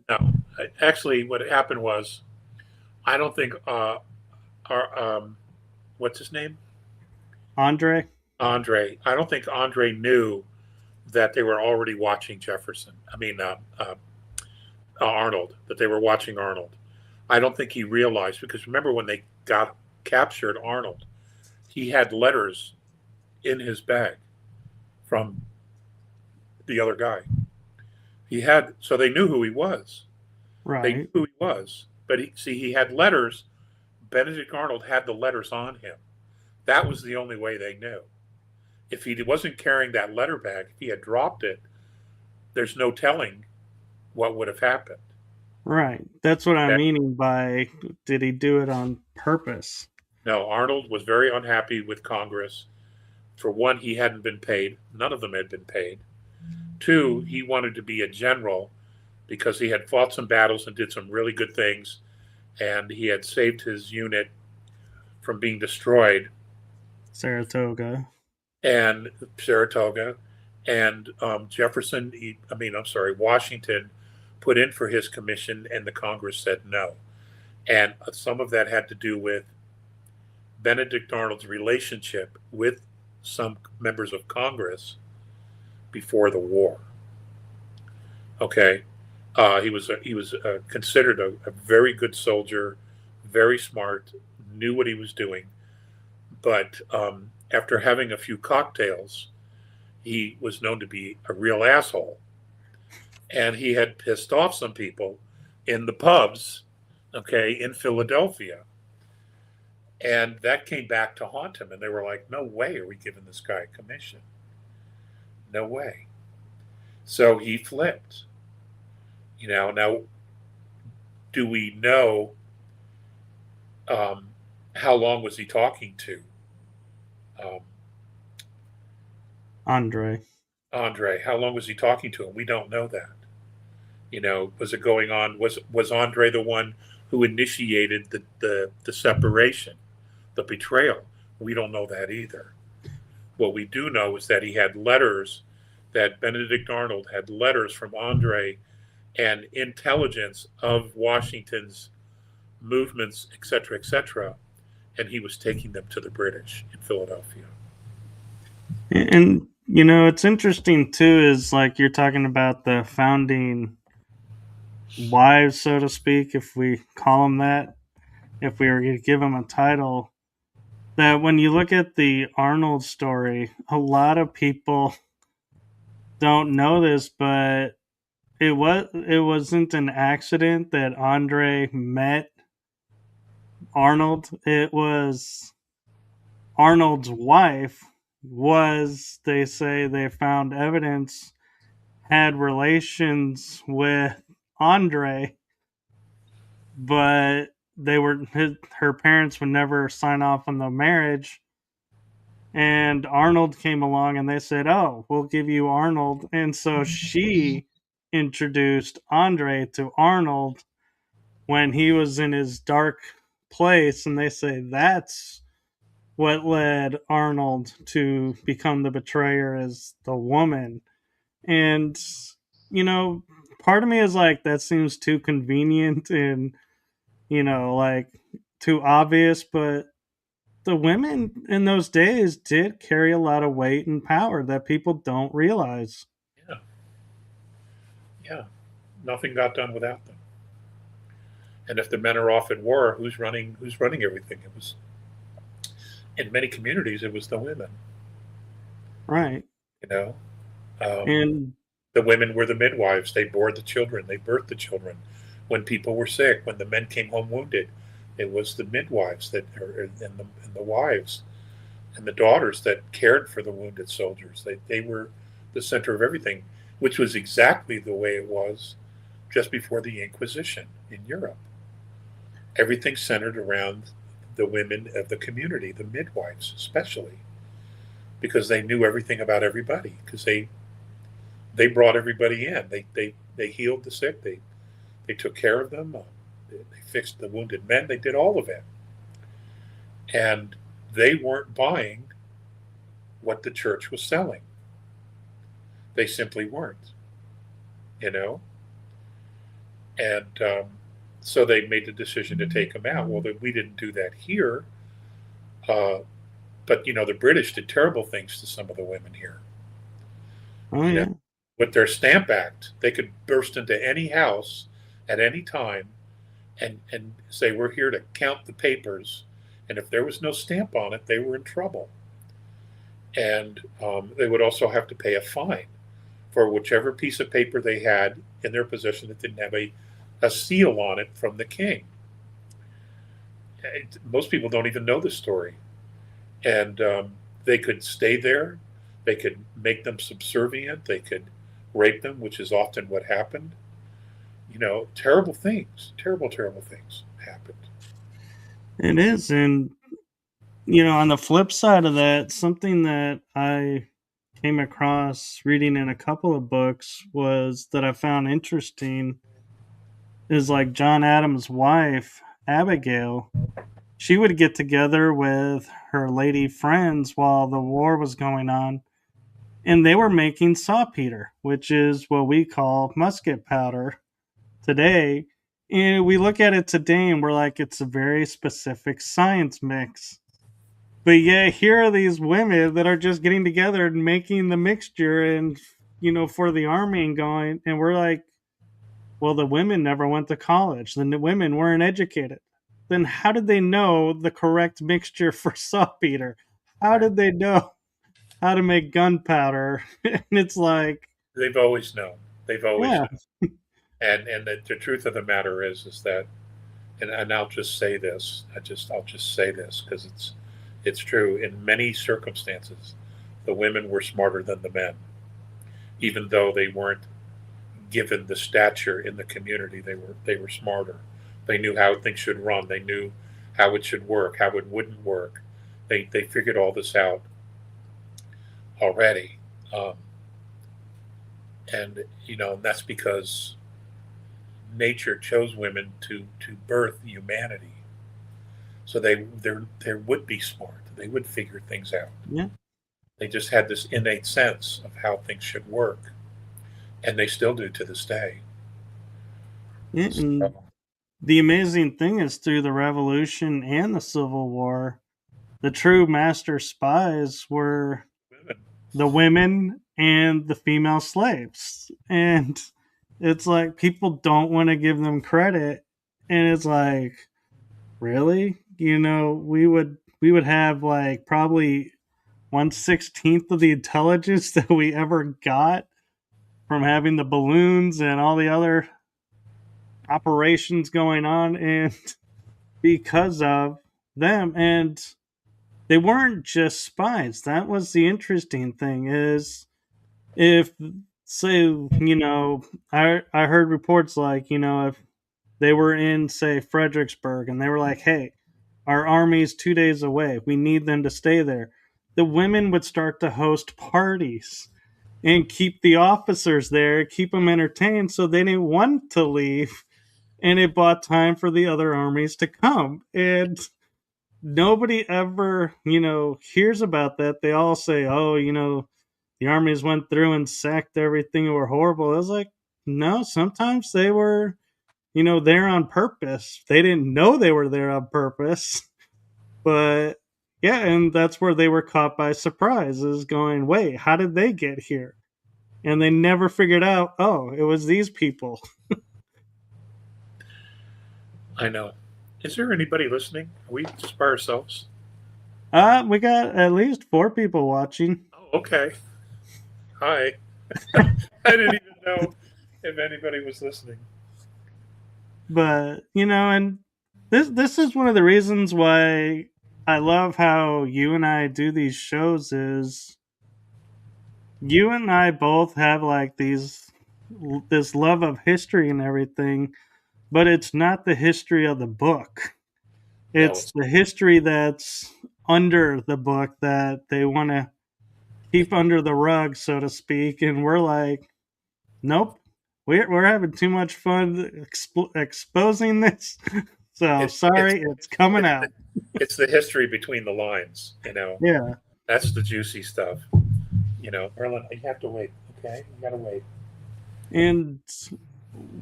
No. Actually, what happened was, I don't think what's his name? Andre? Andre. I don't think Andre knew that they were already watching Arnold, that they were watching Arnold. I don't think he realized, because remember when they captured Arnold, he had letters in his bag from the other guy. So they knew who he was. Right. They knew who he was. But he had letters. Benedict Arnold had the letters on him. That was the only way they knew. If he wasn't carrying that letter bag, if he had dropped it, there's no telling what would have happened. Right. That's what I'm meaning by, did he do it on purpose? No, Arnold was very unhappy with Congress. For one, he hadn't been paid. None of them had been paid. Two, he wanted to be a general because he had fought some battles and did some really good things, and he had saved his unit from being destroyed. Saratoga. And Washington put in for his commission, and the Congress said no. And some of that had to do with Benedict Arnold's relationship with some members of Congress before the war. Okay, he was considered a very good soldier, very smart, knew what he was doing, but after having a few cocktails, he was known to be a real asshole, and he had pissed off some people in the pubs, in Philadelphia. And that came back to haunt him. And they were like, no way are we giving this guy a commission. No way. So he flipped. Now, do we know um, how long was he talking to um, Andre. Andre? How long was he talking to him? We don't know that. Was it going on? Was Andre the one who initiated the separation, the betrayal? We don't know that either. What we do know is that he had letters, that Benedict Arnold had letters from Andre and intelligence of Washington's movements, etc., and he was taking them to the British in Philadelphia. And it's interesting too, is like you're talking about the founding wives, so to speak, if we call them that, if we were to give them a title. That when you look at the Arnold story, a lot of people don't know this, but it wasn't an accident that Andre met Arnold. It was Arnold's wife was, they say they found evidence, had relations with Andre, but her parents would never sign off on the marriage. And Arnold came along and they said, "Oh, we'll give you Arnold." And so she introduced Andre to Arnold when he was in his dark place. And they say that's what led Arnold to become the betrayer, as the woman. And, you know, part of me is like, that seems too convenient and, like too obvious. But the women in those days did carry a lot of weight and power that people don't realize. Yeah, yeah. Nothing got done without them. And if the men are off at war, who's running? Who's running everything? It was, in many communities, it was the women. Right. You know, um, And the women were the midwives. They bore the children. They birthed the children. When people were sick, when the men came home wounded, it was the midwives and the wives and the daughters that cared for the wounded soldiers. They were the center of everything, which was exactly the way it was just before the Inquisition in Europe. Everything centered around the women of the community, the midwives especially, because they knew everything about everybody, because they brought everybody in. They healed the sick. They took care of them. They fixed the wounded men. They did all of it, and they weren't buying what the church was selling. They simply weren't, you know. And so they made the decision to take them out. Well, we didn't do that here, but the British did terrible things to some of the women here. oh yeah. With their Stamp Act, they could burst into any house at any time and say, "We're here to count the papers," and if there was no stamp on it, they were in trouble. And they would also have to pay a fine for whichever piece of paper they had in their possession that didn't have a seal on it from the king. Most people don't even know the story. And they could stay there. They could make them subservient. They could rape them, which is often what happened. Terrible things, terrible, terrible things happened. It is. And, on the flip side of that, something that I came across reading in a couple of books was that I found interesting is like John Adams' wife, Abigail. She would get together with her lady friends while the war was going on, and they were making saltpeter, which is what we call musket powder today. And we look at it today and we're like, it's a very specific science mix. But yeah, here are these women that are just getting together and making the mixture and, for the army and going, and we're like, well, the women never went to college. The women weren't educated. Then how did they know the correct mixture for saltpeter? How did they know how to make gunpowder? And it's like, They've always known. They've always yeah, known. And the truth of the matter is that, and I'll just say this. I'll just say this because it's true. In many circumstances, the women were smarter than the men, even though they weren't given the stature in the community, they were smarter. They knew how things should run. They knew how it should work, how it wouldn't work. They figured all this out already, um, and that's because nature chose women to birth humanity. So they would be smart. They would figure things out. Yeah. They just had this innate sense of how things should work, and they still do to this day. Yeah, and So, the amazing thing is through the Revolution and the Civil War, the true master spies were women. the women and the female slaves. And it's like people don't want to give them credit. And it's like, really? We would have like probably 1/16 of the intelligence that we ever got from having the balloons and all the other operations going on, and because of them. And they weren't just spies. That was the interesting thing, is if, say, I heard reports like, if they were in, say, Fredericksburg, and they were like, hey, our army's 2 days away, we need them to stay there, the women would start to host parties and keep the officers there, keep them entertained, so they didn't want to leave, and it bought time for the other armies to come. And nobody ever, hears about that. They all say, oh, the armies went through and sacked everything and were horrible. It was like, no, sometimes they were, there on purpose. They didn't know they were there on purpose. But yeah, and that's where they were caught by surprise, is going, wait, how did they get here? And they never figured out, oh, it was these people. I know. Is there anybody listening? Are we just by ourselves? We got at least 4 people watching. Oh, okay. Hi. I didn't even know if anybody was listening. But, and this is one of the reasons why I love how you and I do these shows, is you and I both have like this love of history and everything, but it's not the history of the book. No, It's the history that's under the book that they want to keep under the rug, so to speak. And we're like, nope, we're having too much fun exposing this. So sorry, it's coming out. It's the history between the lines. Yeah. That's the juicy stuff. Erlen, you have to wait. Okay, you gotta wait. And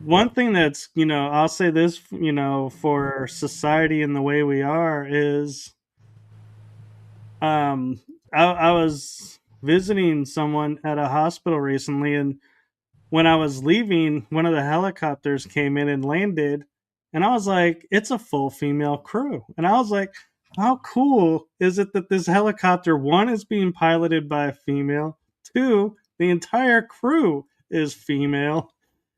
one thing that's, I'll say this, for society and the way we are is, I was visiting someone at a hospital recently, and when I was leaving, one of the helicopters came in and landed, and I was like, it's a full female crew. And I was like, how cool is it that this helicopter, one, is being piloted by a female, two, the entire crew is female.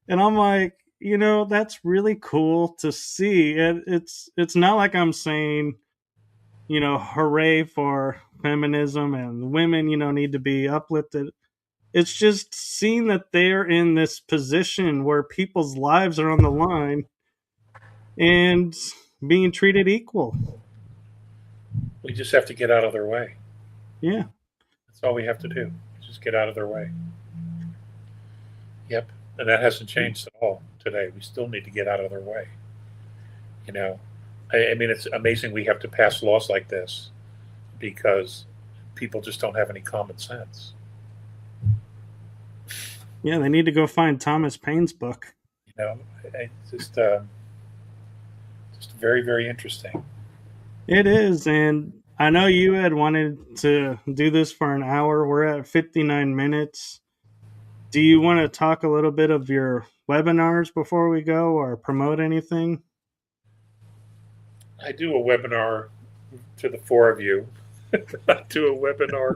And I'm like, that's really cool to see. And it's not like I'm saying, hooray for feminism and women, need to be uplifted. It's just seeing that they're in this position where people's lives are on the line and being treated equal. We just have to get out of their way. Yeah. That's all we have to do. Just get out of their way. Yep. And that hasn't changed at all today. We still need to get out of their way. I mean, it's amazing we have to pass laws like this because people just don't have any common sense. Yeah, they need to go find Thomas Paine's book. It's just very, very interesting. It is, and I know you had wanted to do this for an hour. We're at 59 minutes. Do you want to talk a little bit of your webinars before we go, or promote anything? I do a webinar to the 4 of you. I do a webinar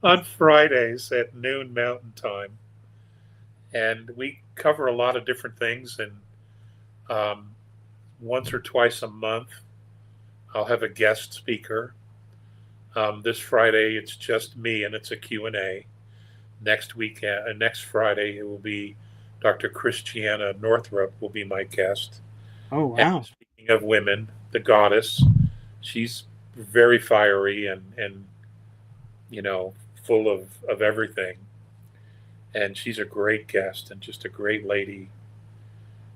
on Fridays at noon Mountain Time. And we cover a lot of different things. And once or twice a month, I'll have a guest speaker. This Friday, it's just me, and it's a Q&A. Next Friday, it will be Dr. Christiana Northrup will be my guest. Oh, And wow. speaking of women, the goddess, she's very fiery and you know, full of everything. And she's a great guest and just a great lady.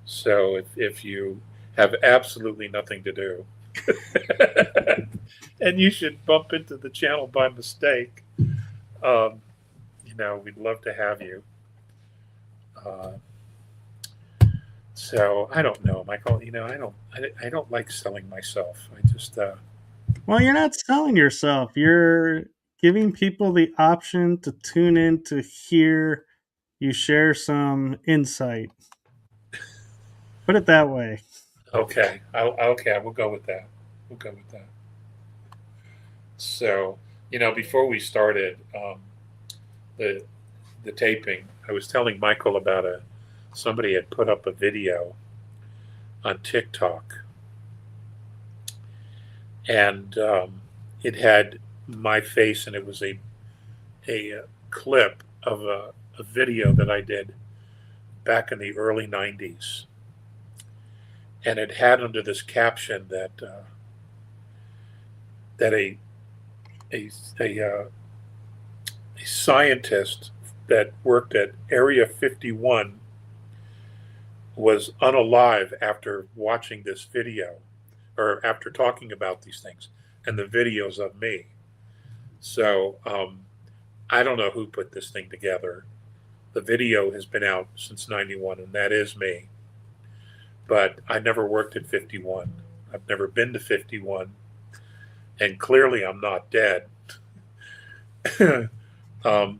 So if you have absolutely nothing to do, and you should bump into the channel by mistake, um, we'd love to have you. Uh, so I don't know, Michael. I don't like selling myself. I just Well, you're not selling yourself. You're giving people the option to tune in to hear you share some insight. Put it that way. okay. Okay, we'll go with that. We'll go with that. So before we started the the taping, I was telling Michael about somebody had put up a video on TikTok, and it had my face, and it was a clip of a video that I did back in the early '90s, and it had under this caption that a a, a scientist that worked at Area 51 was unalive after watching this video or after talking about these things and the videos of me. So I don't know who put this thing together. The video has been out since '91, and that is me. But I never worked at 51. I've never been to 51, and clearly I'm not dead.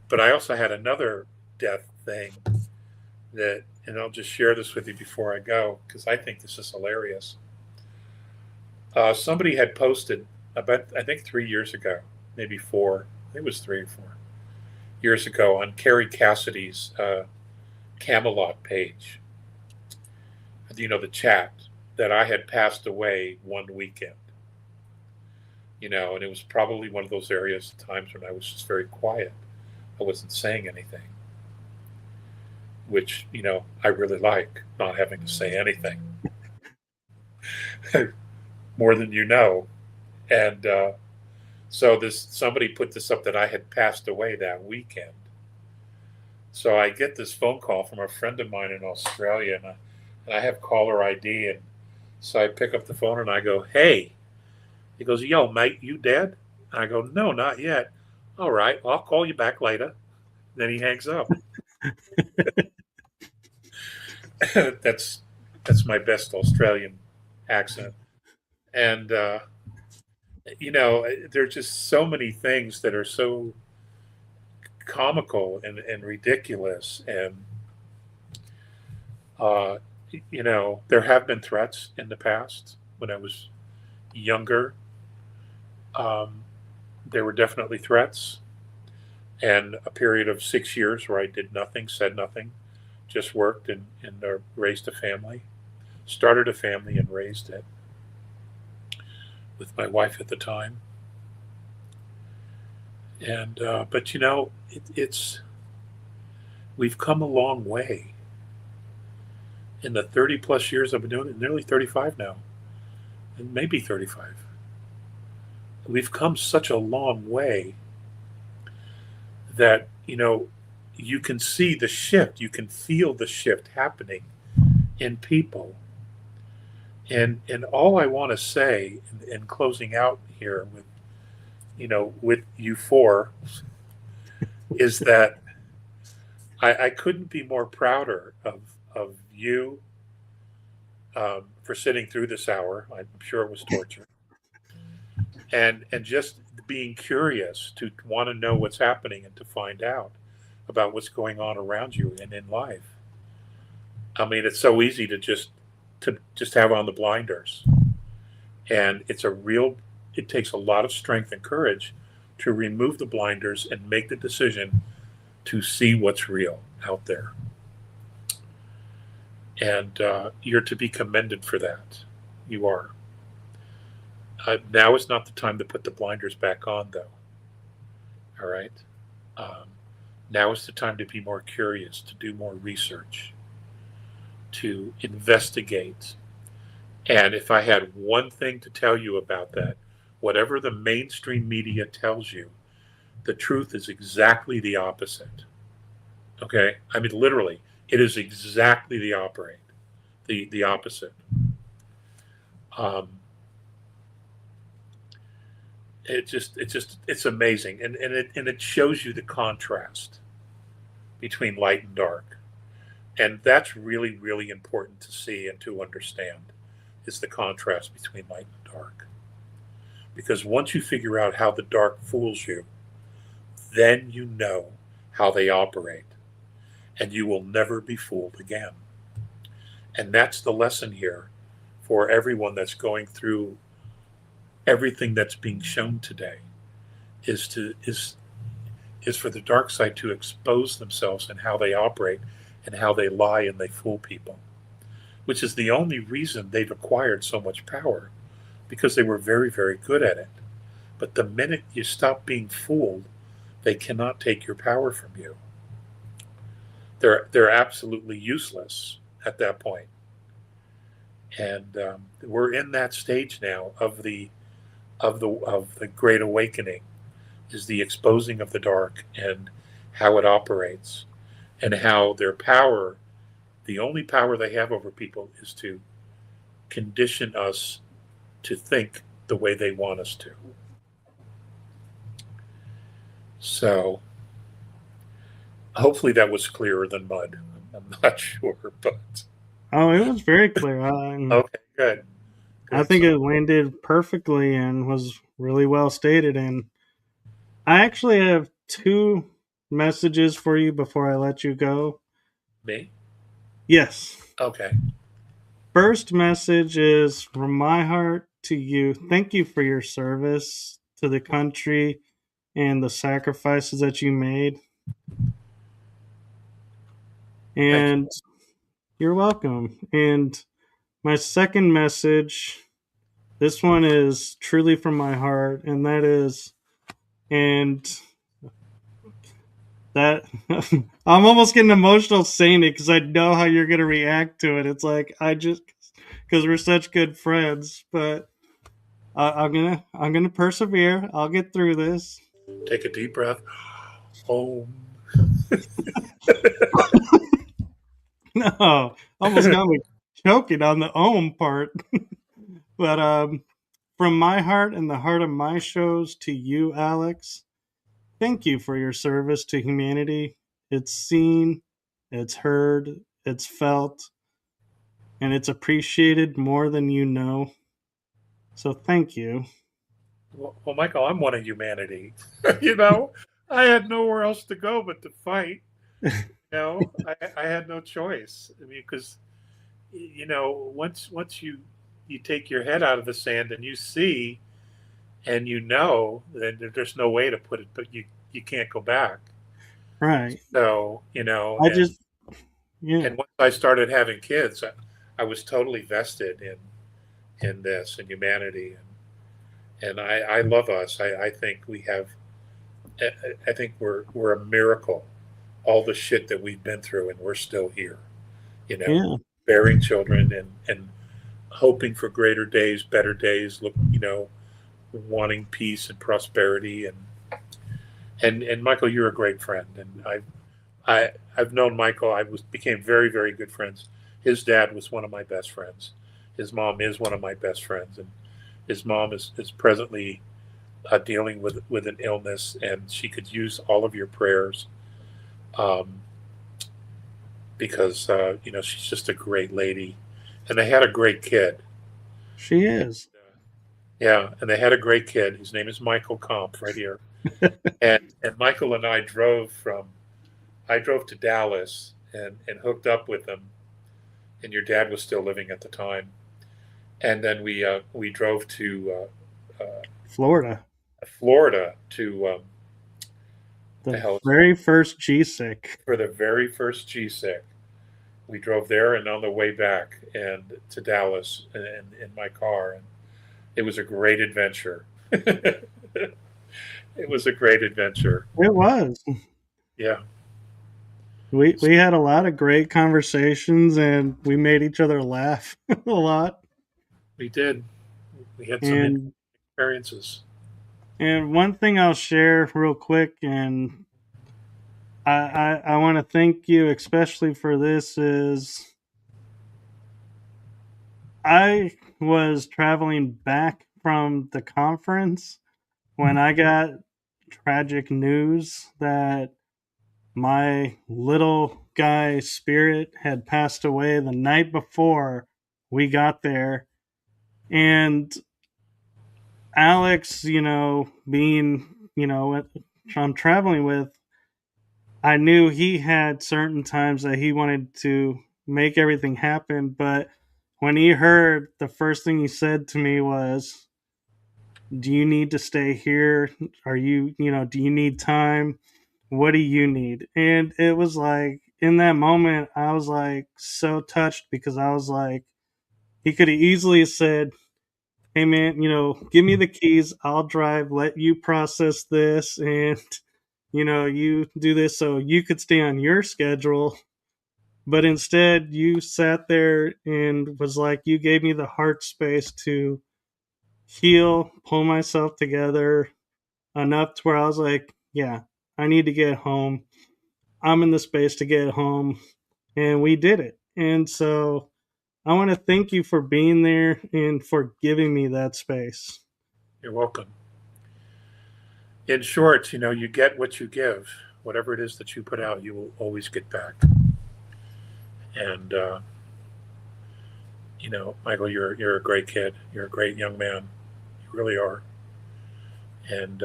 But I also had another death thing and I'll just share this with you before I go because I think this is hilarious. Somebody had posted about, I think 3 years ago, maybe four, it was 3 or 4 years ago on Carrie Cassidy's Camelot page, the chat, that I had passed away one weekend. And it was probably one of those times when I was just very quiet. I wasn't saying anything, which, I really like, not having to say anything more than you know. And so somebody put this up that I had passed away that weekend. So I get this phone call from a friend of mine in Australia, and I have caller ID. And so I pick up the phone and I go, "Hey." He goes, "Yo, mate, you dead?" I go, "No, not yet." "All right, well, I'll call you back later." Then he hangs up. That's my best Australian accent. And there are just so many things that are so comical and ridiculous. And there have been threats in the past. When I was younger, there were definitely threats, and a period of 6 years where I did nothing, said nothing, just worked and raised a family, started a family and raised it with my wife at the time. And but we've come a long way in the 30 plus years I've been doing it, nearly 35 now, and maybe 35. We've come such a long way that you can see the shift, you can feel the shift happening in people. And all I want to say in closing out here with you four is that I couldn't be more prouder of you for sitting through this hour. I'm sure it was torture. And just being curious to want to know what's happening and to find out about what's going on around you and in life. I mean, it's so easy to just have on the blinders, and it takes a lot of strength and courage to remove the blinders and make the decision to see what's real out there. And you're to be commended for that. You are. Now is not the time to put the blinders back on, though. All right. Now is the time to be more curious, to do more research, to investigate. And if I had one thing to tell you about that, whatever the mainstream media tells you, the truth is exactly the opposite. Okay? I mean, literally, it is exactly the opposite. Um, it's amazing, and it shows you the contrast between light and dark, and that's really really important to see and to understand, is the contrast between light and dark. Because once you figure out how the dark fools you, then you know how they operate, and you will never be fooled again. And that's the lesson here for everyone that's going through everything that's being shown today, is for the dark side to expose themselves and how they operate and how they lie and they fool people, which is the only reason they've acquired so much power, because they were very, very good at it. But the minute you stop being fooled, they cannot take your power from you. They're absolutely useless at that point. And we're in that stage now of the Great Awakening, is the exposing of the dark and how it operates, and how their power, the only power they have over people, is to condition us to think the way they want us to. So hopefully that was clearer than mud. I'm not sure, but Oh, it was very clear. okay, good. I think it landed perfectly and was really well stated. And I actually have two messages for you before I let you go. Me? Yes. Okay. First message is from my heart to you. Thank you for your service to the country and the sacrifices that you made. And you're welcome. And my second message, this one is truly from my heart, and that is, and that I'm almost getting emotional saying it because I know how you're gonna react to it. It's like because we're such good friends, but I'm gonna persevere. I'll get through this. Take a deep breath. Oh. No, almost got me choking on the ohm part. But from my heart and the heart of my shows to you, Alex, thank you for your service to humanity. It's seen, it's heard, it's felt, and it's appreciated more than you know. So thank you. Well, Michael, I'm one of humanity. You know, I had nowhere else to go but to fight. You know, I had no choice. I mean, because once you take your head out of the sand and you see and you know, then there's no way to put it, but you can't go back. Right. So I just yeah. and once I started having kids, I was totally vested in this and humanity, and I love us. I think we have. I think we're a miracle. All the shit that we've been through, and we're still here. Yeah. Bearing children and hoping for greater days, better days. Look, wanting peace and prosperity, and Michael, you're a great friend, and I've known Michael. Became very very good friends. His dad was one of my best friends. His mom is one of my best friends, and his mom is presently dealing with an illness, and she could use all of your prayers, because she's just a great lady, and they had a great kid. She is. Yeah, and they had a great kid. His name is Michael Comp, right here. and Michael and I drove to Dallas and hooked up with him, and your dad was still living at the time. And then we drove to Florida to the very first GSIC. For the very first GSIC. We drove there, and on the way back and to Dallas in my car, and it was a great adventure. It was a great adventure. It was. Yeah. We had a lot of great conversations, and we made each other laugh a lot. We did. We had some And experiences. one thing I'll share real quick, and I want to thank you especially for this, is I was traveling back from the conference when I got tragic news that my little guy Spirit had passed away the night before we got there. And Alex, being, I'm traveling with, I knew he had certain times that he wanted to make everything happen. But when he heard, the first thing he said to me was, "Do you need to stay here? Are you, do you need time? What do you need?" And it was like, in that moment, I was like so touched, because I was like, he could have easily said, "Hey man, give me the keys, I'll drive, let you process this, and you do this so you could stay on your schedule." But instead, you sat there and was like, you gave me the heart space to heal, pull myself together enough to where I was like, yeah, I need to get home. I'm in the space to get home. And we did it. And so I want to thank you for being there and for giving me that space. You're welcome. In short, you get what you give. Whatever it is that you put out, you will always get back. And Michael, you're a great kid. You're a great young man. You really are. And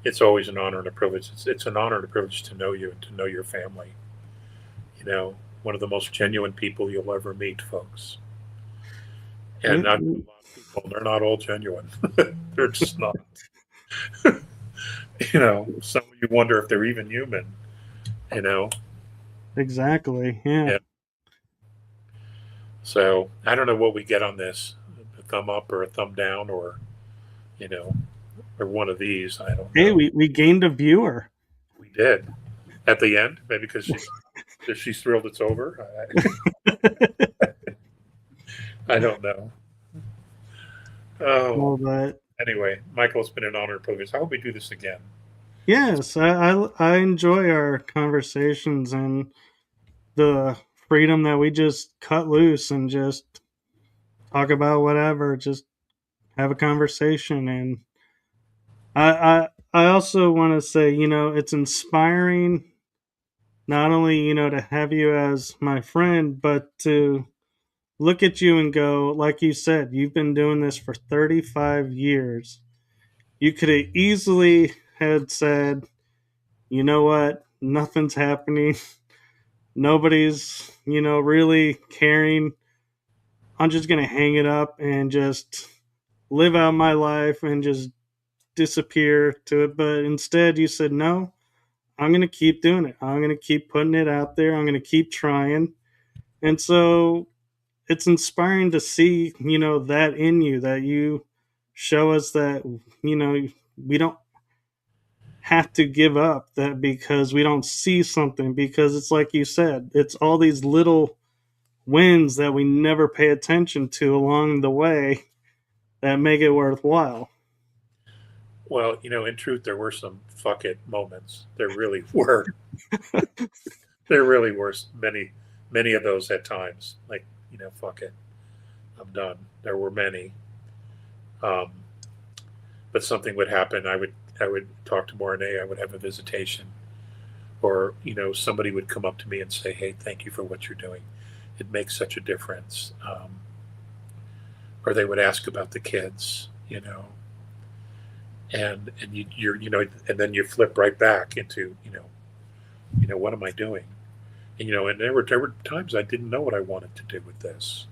it's always an honor and a privilege. It's an honor and a privilege to know you and to know your family. One of the most genuine people you'll ever meet, folks. And I've met a lot of people, and they're not all genuine. They're just not. Some of you wonder if they're even human. Exactly. Yeah. Yeah. So I don't know what we get on this, a thumb up or a thumb down, or or one of these. I don't know. Hey, we gained a viewer. We did at the end, maybe because she's thrilled it's over. I don't know. Oh, Well, but anyway, Michael, it's been an honor and privilege. I hope we do this again. yes, I enjoy our conversations and the freedom that we just cut loose and just talk about whatever, just have a conversation. And I also want to say, it's inspiring not only, to have you as my friend, but to look at you and go, like you said, you've been doing this for 35 years. You could have easily had said, you know what, nothing's happening. Nobody's, really caring. I'm just going to hang it up and just live out my life and just disappear to it. But instead, you said, no, I'm going to keep doing it. I'm going to keep putting it out there. I'm going to keep trying. And so it's inspiring to see, that in you, that you show us that, we don't have to give up, that because we don't see something, because it's like you said, it's all these little wins that we never pay attention to along the way that make it worthwhile. Well, in truth, there were some fuck it moments. There really were. There really were many of those at times. Like, fuck it, I'm done. There were many. Um, but something would happen. I would talk to Mornay. I would have a visitation, or somebody would come up to me and say, "Hey, thank you for what you're doing. It makes such a difference." Or they would ask about the kids, and you're and then you flip right back into what am I doing? And there were times I didn't know what I wanted to do with this,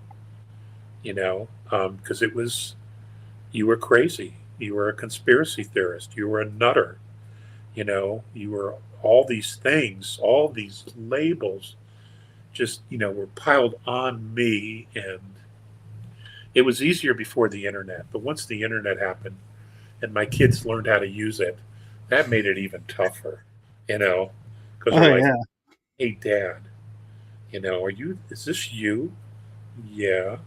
because it was, you were crazy, you were a conspiracy theorist, you were a nutter, you were all these things, all these labels, just were piled on me. And it was easier before the internet, but once the internet happened and my kids learned how to use it, that made it even tougher, because Oh, they're like, yeah. Hey, Dad, is this you? Yeah.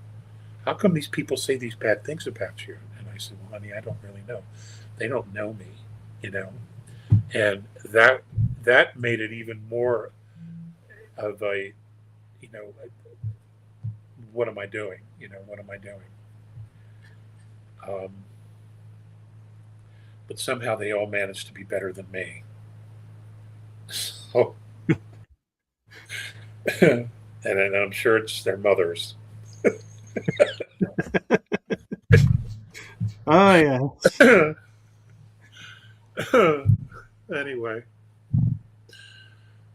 How come these people say these bad things about you? And I said, well, honey, I don't really know. They don't know me, you know. And that made it even more of a, you know, what am I doing? What am I doing? Um, but somehow they all managed to be better than me. So, and I'm sure it's their mothers. Oh yeah. Anyway,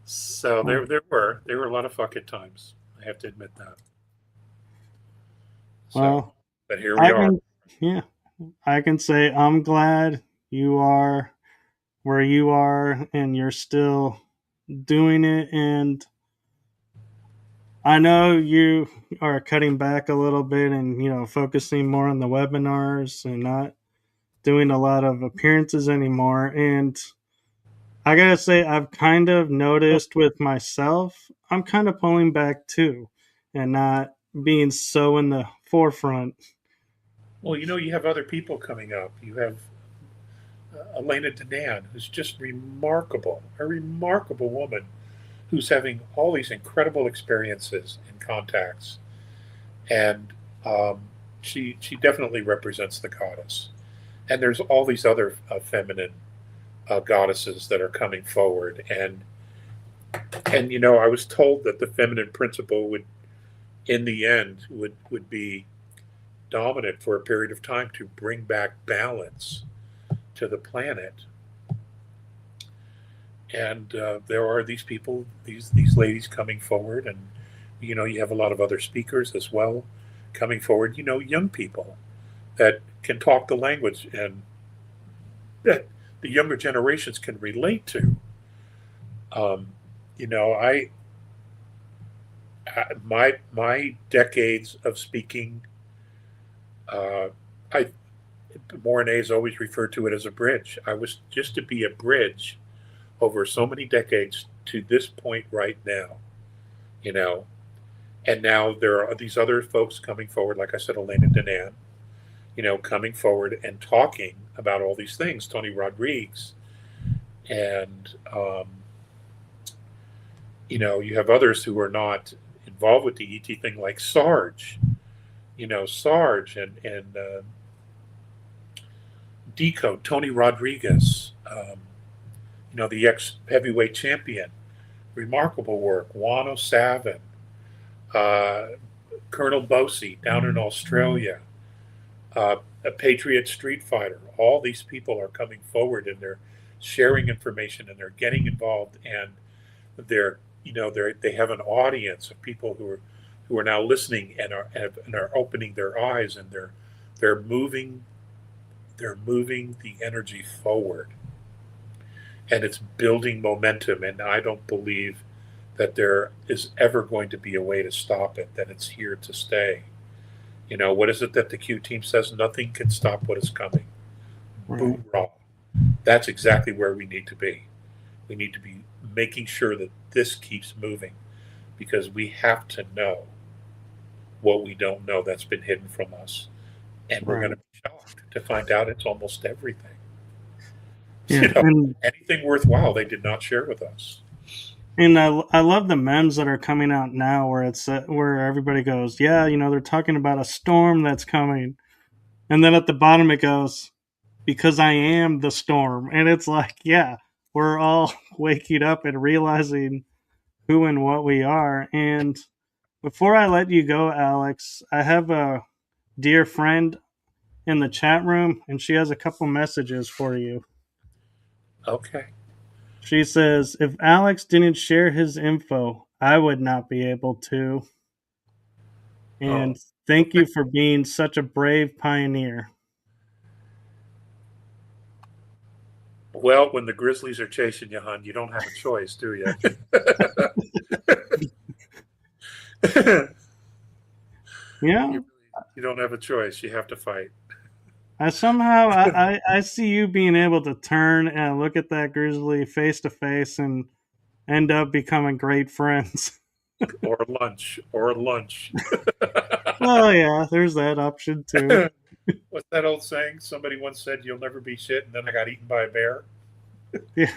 so there were a lot of fuck it times. I have to admit that. So, Well, but here we I are. can, yeah, I can say I'm glad you are where you are and you're still doing it. And I know you are cutting back a little bit and, focusing more on the webinars and not doing a lot of appearances anymore. And I gotta say, I've kind of noticed with myself, I'm kind of pulling back too and not being so in the forefront. Well, you have other people coming up. You have Elena Danan, who's just remarkable, a remarkable woman who's having all these incredible experiences and contacts, and she definitely represents the goddess. And there's all these other feminine goddesses that are coming forward, and I was told that the feminine principle would, in the end, would be dominant for a period of time to bring back balance to the planet. And there are these people, these ladies coming forward, and you have a lot of other speakers as well coming forward. Young people that can talk the language and that the younger generations can relate to. Um, you know, my decades of speaking, uh, I Mornay's always referred to it as a bridge. I was just to be a bridge over so many decades to this point right now, you know. And now there are these other folks coming forward, like I said, Elena Danan, coming forward and talking about all these things. Tony Rodriguez, and you have others who are not involved with the ET thing, like Sarge, Sarge and Decode, Tony Rodriguez, the ex heavyweight champion, remarkable work. Wano Savin, uh, Colonel Bosi down in Australia, a Patriot Street Fighter. All these people are coming forward and they're sharing information and they're getting involved, and they have an audience of people who are now listening and are opening their eyes, and they're moving the energy forward, and it's building momentum. And I don't believe that there is ever going to be a way to stop it. That it's here to stay. What is it that the Q team says? Nothing can stop what is coming. Right. Boom! That's exactly where we need to be. We need to be making sure that this keeps moving, because we have to know what we don't know that's been hidden from us. And we're going Right. to be shocked to find out it's almost everything. Yeah. And Anything worthwhile they did not share with us. I love the memes that are coming out now where it's where everybody goes, yeah, they're talking about a storm that's coming, and then at the bottom it goes, because I am the storm, and it's like, yeah, we're all waking up and realizing who and what we are. And before I let you go, Alex, I have a dear friend in the chat room, and she has a couple messages for you. Okay. She says, if Alex didn't share his info, I would not be able to. Oh, And thank okay. you for being such a brave pioneer. Well, when the Grizzlies are chasing you, hon, you don't have a choice, do you? Yeah, you don't have a choice. You have to fight. I see you being able to turn and look at that grizzly face to face and end up becoming great friends. Or lunch. Or lunch. Oh yeah, there's that option too. What's that old saying? Somebody once said, "You'll never be shit," and then I got eaten by a bear. Yeah,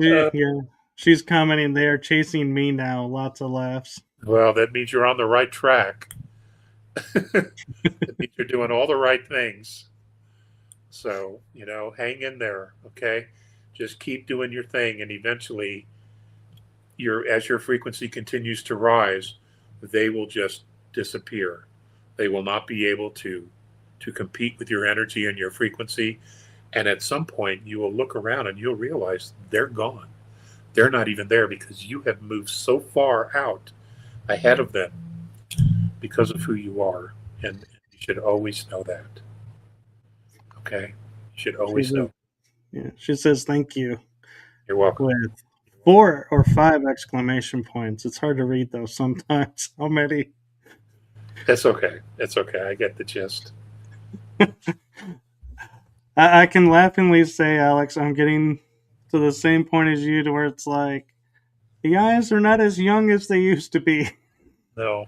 Uh, yeah. She's commenting there, chasing me now. Lots of laughs. well, that means you're on the right track. It means you're doing all the right things. So, hang in there, okay? Just keep doing your thing, and eventually, as your frequency continues to rise, they will just disappear. They will not be able to compete with your energy and your frequency. And at some point, you will look around and you'll realize they're gone. They're not even there because you have moved so far out ahead of them because of who you are. And you should always know that. Okay? You should She always says, know. yeah, she says thank you You're welcome. with 4 or 5 exclamation points. It's hard to read those sometimes. How many? It's okay. It's okay. I get the gist. I can laughingly say, Alex, I'm getting to the same point as you, to where it's like the guys are not as young as they used to be. No.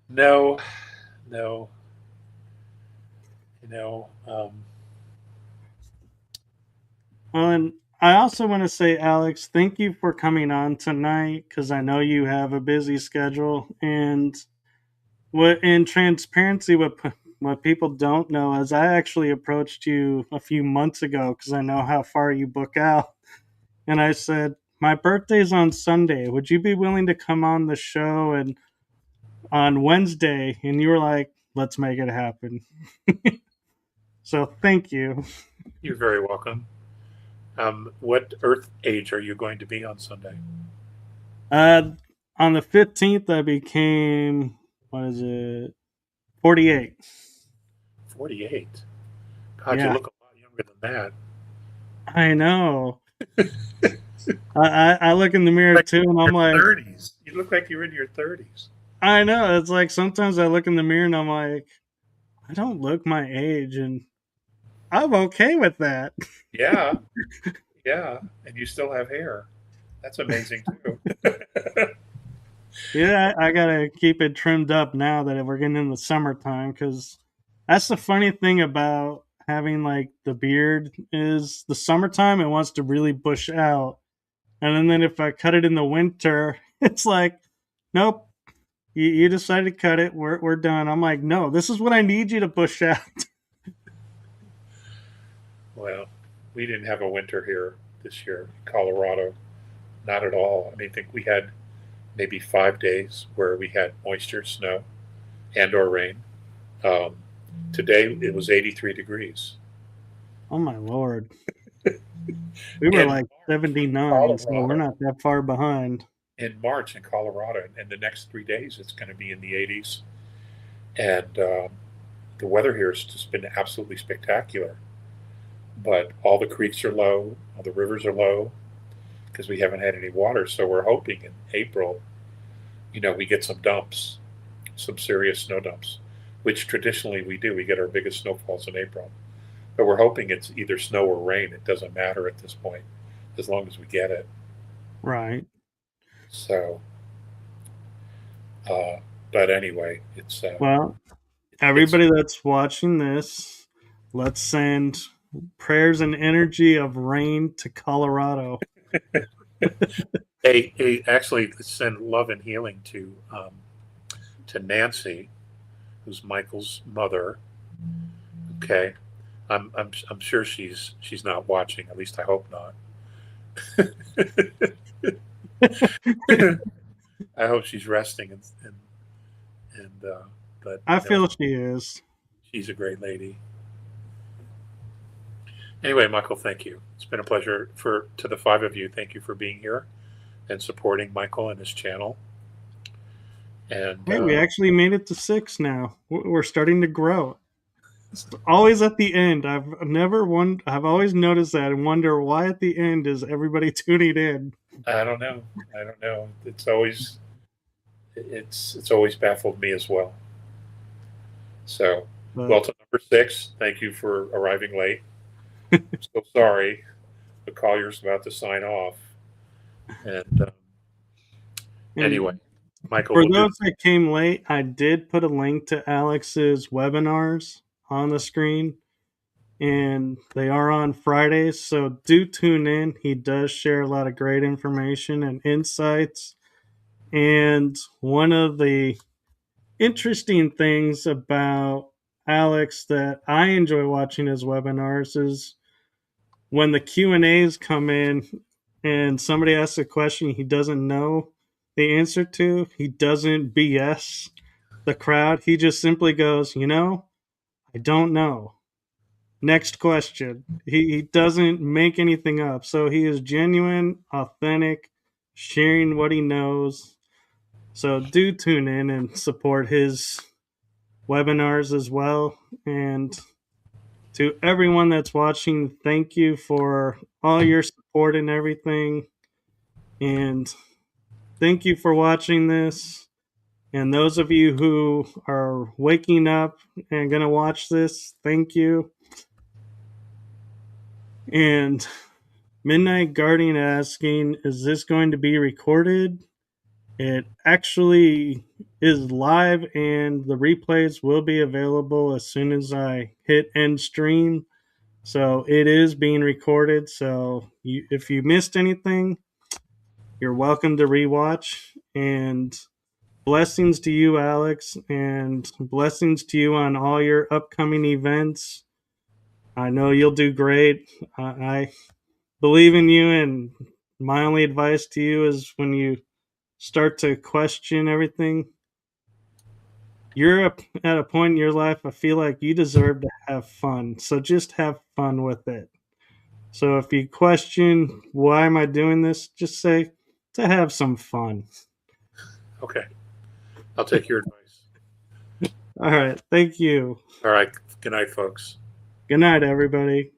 No. No. You know, Well, and I also want to say, Alex, thank you for coming on tonight, because I know you have a busy schedule. And what in transparency, what people don't know is I actually approached you a few months ago because I know how far you book out, and I said my birthday's on Sunday. Would you be willing to come on the show and on Wednesday? And you were like, let's make it happen. So thank you. you're very welcome. What Earth age are you going to be on Sunday? Uh, on the 15th, I became, what is it, 48. 48. God, you Yeah, look a lot younger than I know. I look in the mirror that. too, and I'm Your like, 30s. You look like you're in your 30s. I know. It's like sometimes I look in the mirror and I'm like, I don't look my age, and I'm okay with that. Yeah, yeah. And you still have hair. That's amazing, too. Yeah, I gotta keep it trimmed up now that we're getting in the summertime, because that's the funny thing about having like the beard is the summertime it wants to really bush out, and then if I cut it in the winter, it's like, nope, you decided to cut it. We're done. I'm like, no, this is what I need you to bush out. Well, we didn't have a winter here this year in Colorado. Not at all. I mean, I think we had maybe 5 days where we had moisture, snow, and or rain. Um, Today it was 83 degrees. Oh my lord, we were In like March in 79, so we're Colorado, not that far behind. and the next 3 days it's going to be in the 80s. And the weather here has just been absolutely spectacular. But all the creeks are low, all the rivers are low because we haven't had any water. So we're hoping in April, we get some dumps, some serious snow dumps, which traditionally we do. We get our biggest snowfalls in April. But we're hoping it's either snow or rain. It doesn't matter at this point, as long as we get it. Right. So, uh, but anyway, it's Well, it's everybody that's watching this, let's send prayers and energy of rain to Colorado. actually send love and healing to Nancy, who's Michael's mother. Okay, I'm sure she's not watching. At least I hope not. I hope she's resting and but I feel she is. she's a great lady. Anyway, Michael, thank you. It's been a pleasure to the five of you. Thank you for being here and supporting Michael and his channel. And Hey, we actually made it to 6 now. We're starting to grow. It's always at the end. I've always noticed that and wonder why at the end is everybody tuning in. I don't know. I don't know. It's always baffled me as well. So But Well, to number 6, thank you for arriving late. I'm so sorry. The Collier's about to sign off. And anyway, and Michael for will do. those that came late, I did put a link to Alex's webinars on the screen, and they are on Fridays. So do tune in. He does share a lot of great information and insights. And one of the interesting things about Alex that I enjoy watching his webinars is when the Q&As come in and somebody asks a question he doesn't know the answer to, he doesn't BS the crowd. He just simply goes, I don't know. Next question. He doesn't make anything up. So he is genuine, authentic, sharing what he knows. So do tune in and support his webinars as well. And to everyone that's watching, thank you for all your support and everything. And thank you for watching this. And those of you who are waking up and going to watch this, thank you. And Midnight Guardian asking, is this going to be recorded? It actually is live, and the replays will be available as soon as I hit end stream. So it is being recorded. So if you missed anything, you're welcome to rewatch. And blessings to you, Alex, and blessings to you on all your upcoming events. I know you'll do great. I believe in you, and my only advice to you is when you start to question everything, you're at a point in your life I feel like you deserve to have fun. So just have fun with it. So if you question why am I doing this, just say to have some fun. Okay. I'll take your advice. All right. Thank you. All right. Good night, folks. Good night, everybody.